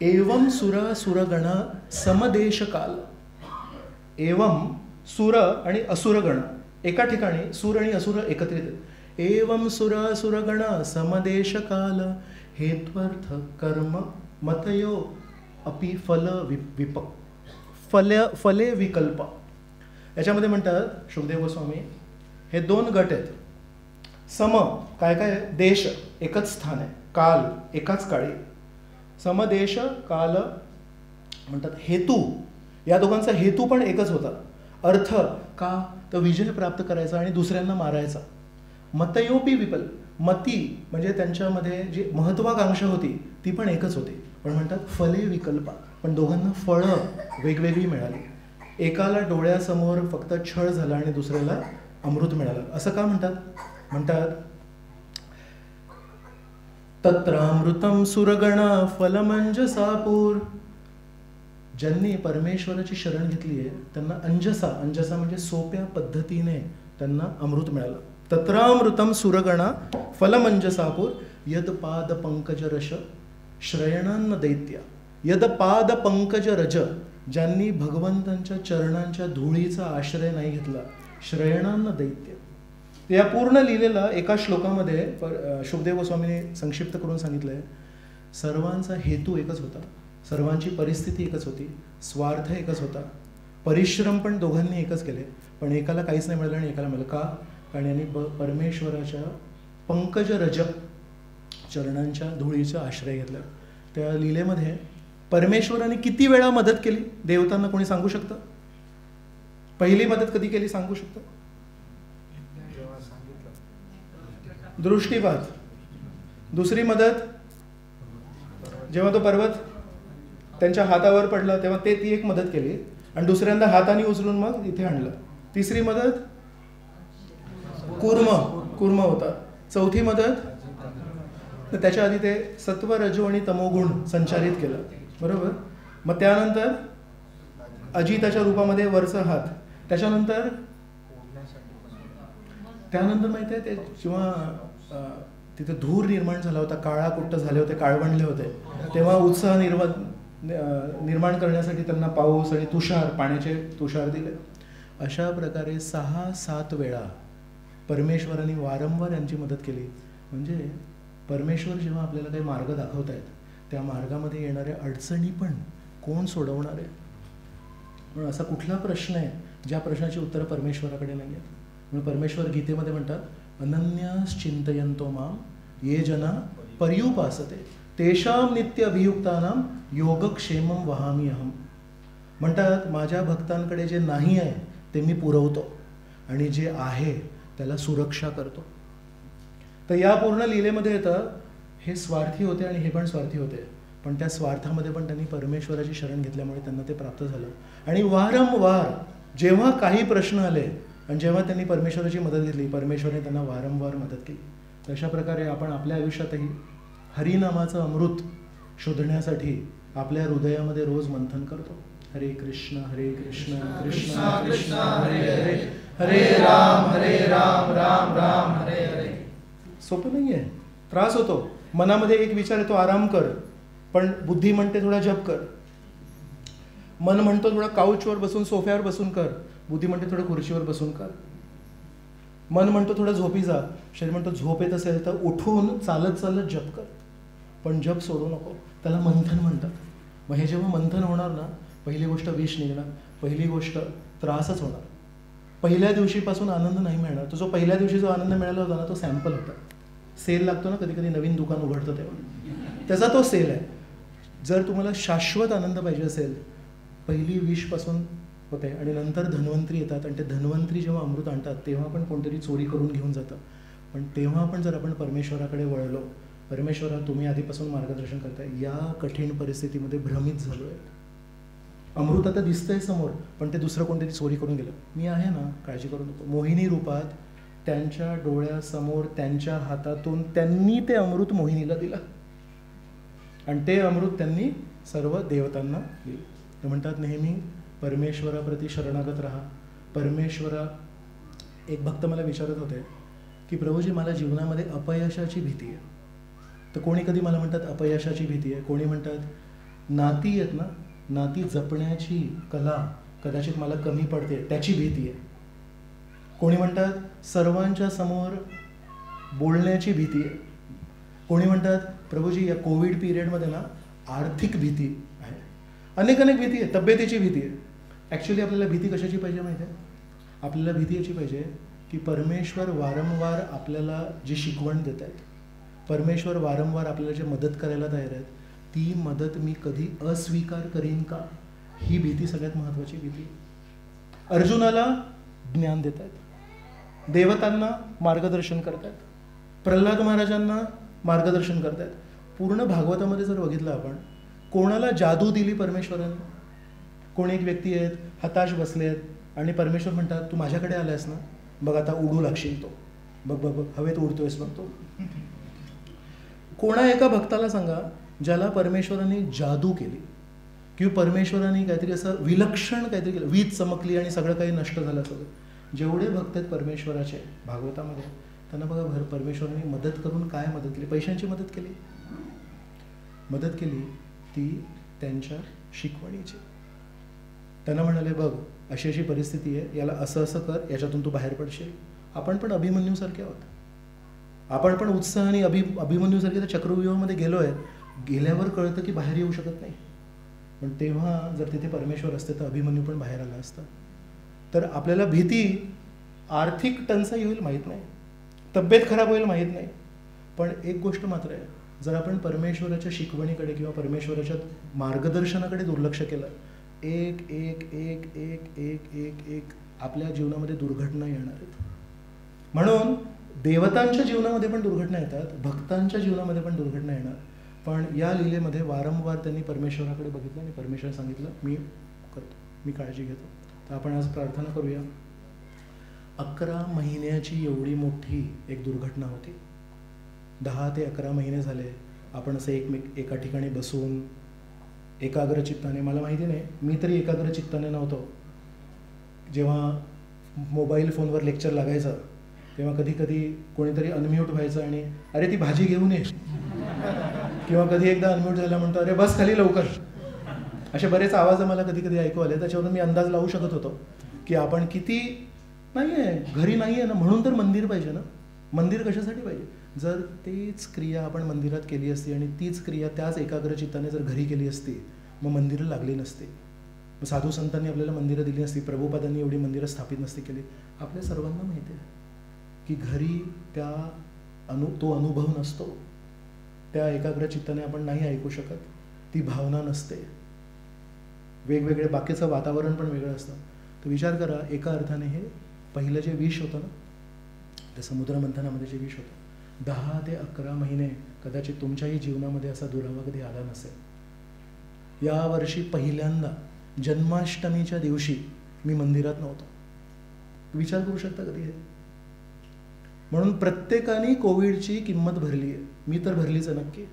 एवं सुरा सुरगण समदेश काल. एवं सुर आणि असुरगण एका ठिकाणी, सूर आणि असुर एकत्रित. एवं सुरा सुरगण समदेश काल हेत्वर्थ कर्म मतयो अपि फल विपक फले विकल्प. याच्यामध्ये म्हणतात शुकदेव गोस्वामी हे 2 गट आहेत. सम काय काय, देश एकच स्थान आहे, काल एकाच काळी. समदेश काल म्हणतात. हेतू, या दोघांचा हेतू पण एकच होता. अर्थ का, तर विजय प्राप्त करायचा आणि दुसऱ्यांना मारायचा. मतयोपी विपल, मती म्हणजे त्यांच्यामध्ये जी महत्वाकांक्षा होती ती पण एकच होती. पण म्हणतात फले विकल्प, पण दोघांना फळं वेगवेगळी मिळाली. एकाला डोळ्यासमोर फक्त छळ झाला आणि दुसऱ्याला अमृत मिळालं. असं का म्हणतात? म्हणतात तत्रामृतम सुरगण फलमंजसापूर. ज्यांनी परमेश्वराची शरण घेतली आहे त्यांना अंजसा, अंजसा म्हणजे सोप्या पद्धतीने त्यांना अमृत मिळालं. तत्रामृतम सुरगणा फलमंजसापूर यदपाद पंकज रश श्रयणान्न दैत्य. यदपाद पंकज रज, ज्यांनी भगवंतांच्या चरणांच्या धुळीचा आश्रय नाही घेतला, श्रयणान्न दैत्य. या पूर्ण लिहिलेला एका श्लोकामध्ये शुकदेव गोस्वामीने संक्षिप्त करून सांगितलंय. सर्वांचा हेतू एकच होता, सर्वांची परिस्थिती एकच होती, स्वार्थ एकच होता, परिश्रम पण दोघांनी एकच केले, पण एकाला काहीच नाही मिळालं आणि एकाला मिळालं. का? कारण यांनी परमेश्वराच्या पंकज रज चरणांच्या धुळीचा आश्रय घेतला. त्या लीलेमध्ये परमेश्वराने किती वेळा मदत केली देवतांना, कोणी सांगू शकतं? पहिली मदत कधी केली सांगू शकतं? दृष्टीपात. दुसरी मदत जेव्हा तो पर्वत त्यांच्या हातावर पडला तेव्हा ती एक मदत केली, आणि दुसऱ्यांदा हाताने उचलून मग इथे आणलं. तिसरी मदत कूर्म होता. चौथी मदत तर त्याच्या आधी ते सत्व रजो आणि तमोगुण संचारित केलं, बरोबर. मग त्यानंतर अजिताच्या रूपामध्ये वरचा हात, त्याच्यानंतर माहिती आहे ते जेव्हा तिथे धूर निर्माण झाला होता, काळा कुट्ट झाले होते, काळवंडले होते, तेव्हा उत्साह निर्माण करण्यासाठी त्यांना पाऊस आणि पाण्याचे तुषार दिले. अशा प्रकारे 6-7 वेळा परमेश्वरांनी वारंवार यांची मदत केली. म्हणजे परमेश्वर जेव्हा आपल्याला काही मार्ग दाखवतायत, त्या मार्गामध्ये येणाऱ्या अडचणी पण कोण सोडवणार आहे? म्हणून असा कुठला प्रश्न आहे ज्या प्रश्नाची उत्तरं परमेश्वराकडे नाही आहेत? म्हणून परमेश्वर गीतेमध्ये म्हणतात, अनन्यास चिंतयन्तो माम ये जना पर्युपासते तेषां नित्य अभियुक्तानां योगक्षेमं वहामी अहम. म्हणतात, माझ्या भक्तांकडे जे नाही आहे ते मी पुरवतो आणि जे आहे त्याला सुरक्षा करतो. तर या पूर्ण लीलेमध्ये येतं, हे स्वार्थी होते आणि हे पण स्वार्थी होते, पण त्या स्वार्थामध्ये पण त्यांनी परमेश्वराची शरण घेतल्यामुळे त्यांना ते प्राप्त झालं. आणि वारंवार जेव्हा काही प्रश्न आले आणि जेव्हा त्यांनी परमेश्वराची मदत घेतली, परमेश्वराने त्यांना वारंवार मदत केली. तशा प्रकारे आपण आपल्या आयुष्यातही हरिनामाचं अमृत शोधण्यासाठी आपल्या हृदयामध्ये रोज मंथन करतो. हरे कृष्ण कृष्ण कृष्ण हरे हरे, हरे राम राम राम हरे हरे. सोपं नाही आहे, त्रास होतो. मनामध्ये एक विचार येतो, आराम कर, पण बुद्धी म्हणते थोडा जप कर. मन म्हणतो थोडा काउचवर बसून, सोफ्यावर बसून कर, बुद्धी म्हणते थोडं खुर्चीवर बसून कर. मन म्हणतो थोडं झोपी जा, शरीर म्हणतो झोप येत असेल तर उठून चालत चालत जप कर, पण जप सोडू नको. त्याला मंथन म्हणतात. मग हे जेव्हा मंथन होणार ना, पहिली गोष्ट विष निघणार, पहिली गोष्ट त्रासच होणार. पहिल्या दिवशीपासून आनंद नाही मिळणार. तो जो पहिल्या दिवशी जो आनंद मिळाला होता ना, तो सॅम्पल होता. सेल लागतो ना कधी कधी, नवीन दुकान उघडतं तेव्हा, त्याचा तो सेल आहे. जर तुम्हाला शाश्वत आनंद पाहिजे असेल, पहिली विषपासून होते आणि नंतर धन्वंतरी येतात, आणि ते धन्वंतरी जेव्हा अमृत आणतात तेव्हा पण कोणतरी चोरी करून घेऊन जातं. पण तेव्हा पण जर आपण परमेश्वराकडे वळलो, परमेश्वरा तुम्ही आधीपासून मार्गदर्शन करताय, या कठीण परिस्थितीमध्ये भ्रमित झालो आहे. अमृत आता दिसतंय समोर, पण ते दुसरं कोणतरी चोरी करून गेलं. मी आहे ना, काळजी करू नको. मोहिनी रूपात त्यांच्या डोळ्यासमोर, त्यांच्या हातातून त्यांनी ते अमृत मोहिनीला दिलं, आणि ते अमृत त्यांनी सर्व देवतांना दिलं. ते म्हणतात नेहमी परमेश्वराप्रती शरणागत राहा. परमेश्वरा, एक भक्त मला विचारत होते की प्रभूजी मला जीवनामध्ये अपयशाची भीती आहे. तर कोणी कधी मला म्हणतात अपयशाची भीती आहे, कोणी म्हणतात नाती आहेत ना, नाती जपण्याची कला कदाचित मला कमी पडते त्याची भीती आहे. कोणी म्हणतात सर्वांच्या समोर बोलण्याची भीती आहे. कोणी म्हणतात प्रभूजी या कोविड पिरियडमध्ये ना आर्थिक भीती आहे. अनेक भीती आहे, तब्येतीची भीती आहे. ॲक्च्युली आपल्याला भीती कशाची पाहिजे माहिती आहे? आपल्याला भीती याची पाहिजे की परमेश्वर वारंवार आपल्याला जी शिकवण देत आहेत, परमेश्वर वारंवार आपल्याला जे मदत करायला तयार आहेत, ती मदत मी कधी अस्वीकार करीन का, ही भीती सगळ्यात महत्त्वाची भीती. अर्जुनाला ज्ञान देत आहेत, देवतांना मार्गदर्शन करत आहेत, प्रल्हाद महाराजांना मार्गदर्शन करत आहेत. पूर्ण भागवतामध्ये जर बघितलं आपण, कोणाला जादू दिली परमेश्वराने? कोणी एक व्यक्ती आहेत, हताश बसले आहेत आणि परमेश्वर म्हणतात तू माझ्याकडे आलायस ना, बघ आता उडू लागशील, तो बघ बघ बघ हवेत उडतोयस बघ तो. कोणा एका भक्ताला सांगा ज्याला परमेश्वराने जादू केली किंवा परमेश्वराने काहीतरी असं विलक्षण काहीतरी केलं, वीज चमकली आणि सगळं काही नष्ट झालं. सगळं जेवढे भक्त आहेत परमेश्वराचे भागवतामध्ये, त्यांना बघा परमेश्वराने मदत करून काय मदत केली? पैशांची मदत केली. मदत केली ती त्यांच्या शिकवणीची. त्यांना म्हणाले बघ अशी अशी परिस्थिती आहे, याला असं असं कर, याच्यातून तू बाहेर पडशील. आपण पण अभिमन्यूसारखे आहोत, आपण पण उत्साहाने अभिमन्यूसारखे त्या चक्रव्यूहामध्ये गेलो आहे. गेल्यावर कळतं की बाहेर येऊ शकत नाही, पण तेव्हा जर तिथे परमेश्वर असते तर अभिमन्यू पण बाहेर आला असता. तर आपल्याला भीती, आर्थिक टंचाई होईल माहीत नाही, तब्येत खराब होईल माहीत नाही, पण एक गोष्ट मात्र आहे, जर आपण परमेश्वराच्या शिकवणीकडे किंवा परमेश्वराच्या मार्गदर्शनाकडे दुर्लक्ष केलं, एक एक एक एक एक एक एक आपल्या जीवनामध्ये दुर्घटना येणार आहेत. म्हणून देवतांच्या जीवनामध्ये पण दुर्घटना येतात, भक्तांच्या जीवनामध्ये पण दुर्घटना येणार. पण या लीलेमध्ये वारंवार त्यांनी परमेश्वराकडे बघितलं आणि परमेश्वर सांगितलं मी करतो, मी काळजी घेतो. तर आपण आज प्रार्थना करूया. 11 महिन्याची एवढी मोठी एक दुर्घटना होती. 10 ते 11 महिने झाले आपण असं एका ठिकाणी बसून एकाग्र चित्ताने, मला माहिती नाही मी तरी एकाग्र चित्ताने नव्हतो, जेव्हा मोबाईल फोनवर लेक्चर लागायचं तेव्हा कधी कधी कोणीतरी अनम्यूट व्हायचं आणि अरे ती भाजी घेऊन ये, किंवा कधी एकदा अनम्यूट झाला म्हणतो अरे बस खाली लवकर. असे बरेच आवाज मला कधी कधी ऐकू आले. त्याच्यावरून मी अंदाज लावू शकत होतो की आपण किती नाही आहे, घरी नाही आहे ना, म्हणून तर मंदिर पाहिजे ना. मंदिर कशासाठी पाहिजे? जर तीच क्रिया आपण मंदिरात केली असती आणि तीच क्रिया त्याच एकाग्रचित्ताने जर घरी केली असती, मग मंदिरं लागली नसती. मग साधू संतांनी आपल्याला मंदिरं दिली नसती, प्रभुपादांनी एवढी मंदिरं स्थापित नसती केली. आपल्या सर्वांना माहिती आहे की घरी तो अनुभव नसतो, त्या एकाग्रचित्ताने आपण नाही ऐकू शकत, ती भावना नसते, वेगवेगळे बाकीचं वातावरण पण वेगळं असतं. तर विचार करा, एका अर्थाने हे पहिलं जे विष होतं ना, ते समुद्र मंथनामध्ये जे विष होतं, 10 ते 11 महिने कदाचित तुमच्याही जीवनामध्ये असा दुरावा कधी आला नसेल. यावर्षी पहिल्यांदा जन्माष्टमीच्या दिवशी मी मंदिरात नव्हतो. विचार करू शकता कधी हे? म्हणून प्रत्येकाने कोविडची किंमत भरली आहे. मी तर भरलीच आहे नक्की.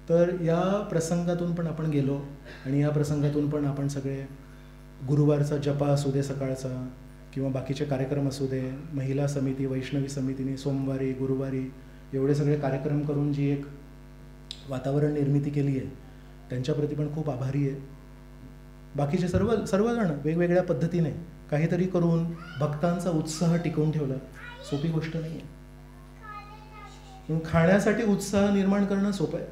तर या प्रसंगातून पण आपण गेलो आणि या प्रसंगातून पण आपण सगळे गुरुवारचा जपा असू दे सकाळचा, किंवा बाकीचे कार्यक्रम असू दे, महिला समिती, वैष्णवी समितीने सोमवारी गुरुवारी एवढे सगळे कार्यक्रम करून जी एक वातावरण निर्मिती केली आहे, त्यांच्याप्रती पण खूप आभारी आहे. बाकीचे सर्वजण वेगवेगळ्या पद्धतीने काहीतरी करून भक्तांचा उत्साह टिकवून ठेवला. सोपी गोष्ट नाही आहे. खाण्यासाठी उत्साह निर्माण करणं सोपं आहे,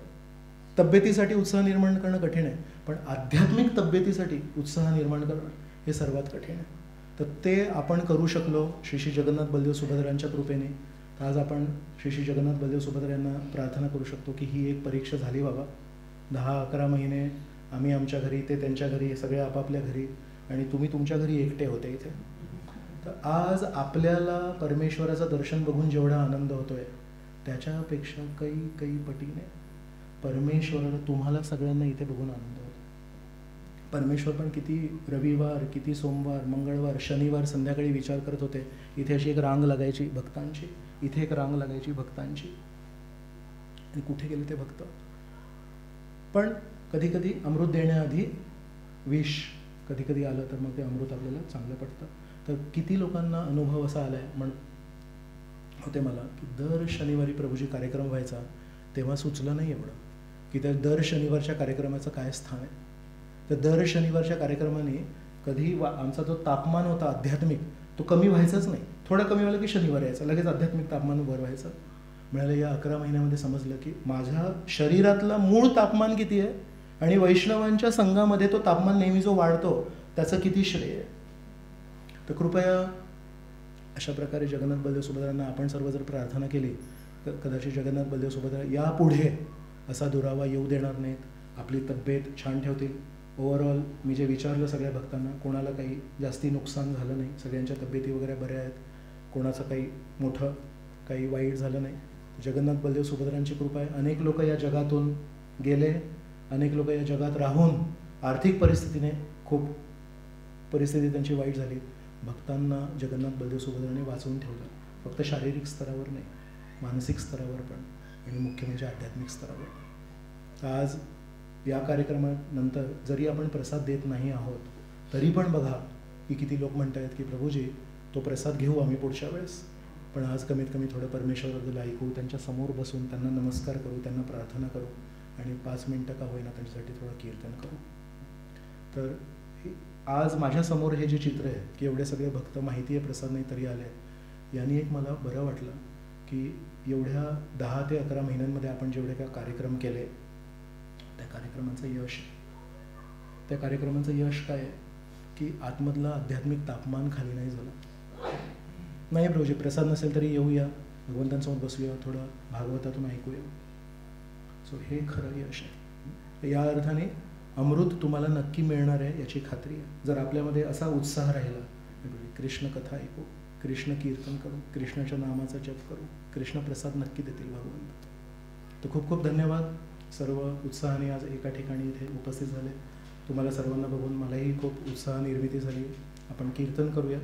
तब्येतीसाठी उत्साह निर्माण करणं कठीण आहे, पण आध्यात्मिक तब्येतीसाठी उत्साह निर्माण करणं हे सर्वात कठीण आहे. तर ते आपण करू शकलो श्री श्री जगन्नाथ बलदेव सुभद्रांच्या कृपेने. तर आज आपण श्री श्री जगन्नाथ बलदेव सुभद्रा यांना प्रार्थना करू शकतो की ही एक परीक्षा झाली बाबा. 10-11 महिने आम्ही आमच्या घरी, ते त्यांच्या घरी, सगळे आपापल्या घरी, आणि तुम्ही तुमच्या घरी एकटे होते इथे. तर आज आपल्याला परमेश्वराचं दर्शन बघून जेवढा आनंद होतोय, त्याच्यापेक्षा काही पटीने परमेश्वराला तुम्हाला सगळ्यांना इथे बघून आनंद होतो. परमेश्वर पण किती रविवार, किती सोमवार, मंगळवार, शनिवार संध्याकाळी विचार करत होते. इथे अशी एक रांग लागायची भक्तांची, इथे एक रांग लागायची भक्तांची, आणि कुठे गेले ते भक्त. पण कधी कधी अमृत देण्याआधी विष कधी कधी आलं तर मग ते अमृत आपल्याला चांगलं पडतं. तर किती लोकांना अनुभव असा आलाय होते मला की दर शनिवारी प्रभूजी कार्यक्रम व्हायचा तेव्हा सुचलं नाही एवढं की त्या दर शनिवारच्या कार्यक्रमाचं काय स्थान आहे. तर दर शनिवारच्या कार्यक्रमाने कधी आमचा जो तापमान होता आध्यात्मिक तो कमी व्हायचाच नाही. थोडं कमी व्हायला की शनिवार यायचा, लगेच आध्यात्मिक तापमान वर व्हायचं. मिळालं या 11 महिन्यामध्ये समजलं की माझ्या शरीरातला मूळ तापमान किती आहे आणि वैष्णवांच्या संघामध्ये तो तापमान नेहमी जो वाढतो त्याचं किती श्रेय आहे. तर कृपया अशा प्रकारे जगन्नाथ बलदेव सुभद्रांना आपण सर्व जर प्रार्थना केली तर कदाचित जगन्नाथ बलदेव सुभद्रा यापुढे असा दुरावा येऊ देणार नाहीत, आपली तब्येत छान ठेवतील. ओव्हरऑल मी जे विचारलं सगळ्या भक्तांना, कोणाला काही जास्ती नुकसान झालं नाही, सगळ्यांच्या तब्येती वगैरे बऱ्या आहेत, कोणाचं काही मोठं काही वाईट झालं नाही. जगन्नाथ बलदेव सुभद्रांची कृपा आहे. अनेक लोक या जगातून गेले, अनेक लोक या जगात राहून आर्थिक परिस्थितीने खूप परिस्थिती त्यांची वाईट झाली. भक्तांना जगन्नाथ बलदेव सुभद्राने वाचवून ठेवलं, फक्त शारीरिक स्तरावर नाही, मानसिक स्तरावर पण, आणि मुख्य म्हणजे आध्यात्मिक स्तरावर. आज या कार्यक्रमानंतर जरी आपण प्रसाद देत नाही आहोत तरी पण बघा की किती लोक म्हणत आहेत की प्रभूजी तो प्रसाद घेऊ आम्ही पुढच्या वेळेस, पण आज कमीत कमी थोडं परमेश्वराबद्दल ऐकू, त्यांच्या समोर बसून त्यांना नमस्कार करू, त्यांना प्रार्थना करू, आणि 5 मिनिटं का होईना त्यांच्यासाठी थोडं कीर्तन करू. तर आज माझ्यासमोर हे जे चित्र आहे की एवढे सगळे भक्त, माहिती आहे प्रसाद नाही तरी आले, यांनी एक मला बरं वाटलं की एवढ्या 10 ते 11 महिन्यांमध्ये आपण जेवढे काय कार्यक्रम केले त्या कार्यक्रमाचं यश, त्या कार्यक्रमाचं यश काय आहे की आतमधलं आध्यात्मिक तापमान खाली नाही झालं. नाही प्रभूजी प्रसाद नसेल तरी येऊया, भगवंतांसमोर बसूया, थोडं भागवतातून ऐकूया. सो हे खरं यश आहे. या अर्थाने अमृत तुम्हाला नक्की मिळणार आहे याची खात्री आहे जर आपल्यामध्ये असा उत्साह राहिला. कृष्ण कथा ऐकू, कृष्ण कीर्तन करू, कृष्णाच्या नामाचा जप करू, कृष्ण प्रसाद नक्की देतील भगवंत. तर खूप खूप धन्यवाद. सर्व उत्साहाने आज एका ठिकाणी इथे उपस्थित झाले. तुम्हाला सर्वांना बघून मलाही खूप उत्साह निर्मिती झाली. आपण कीर्तन करूया.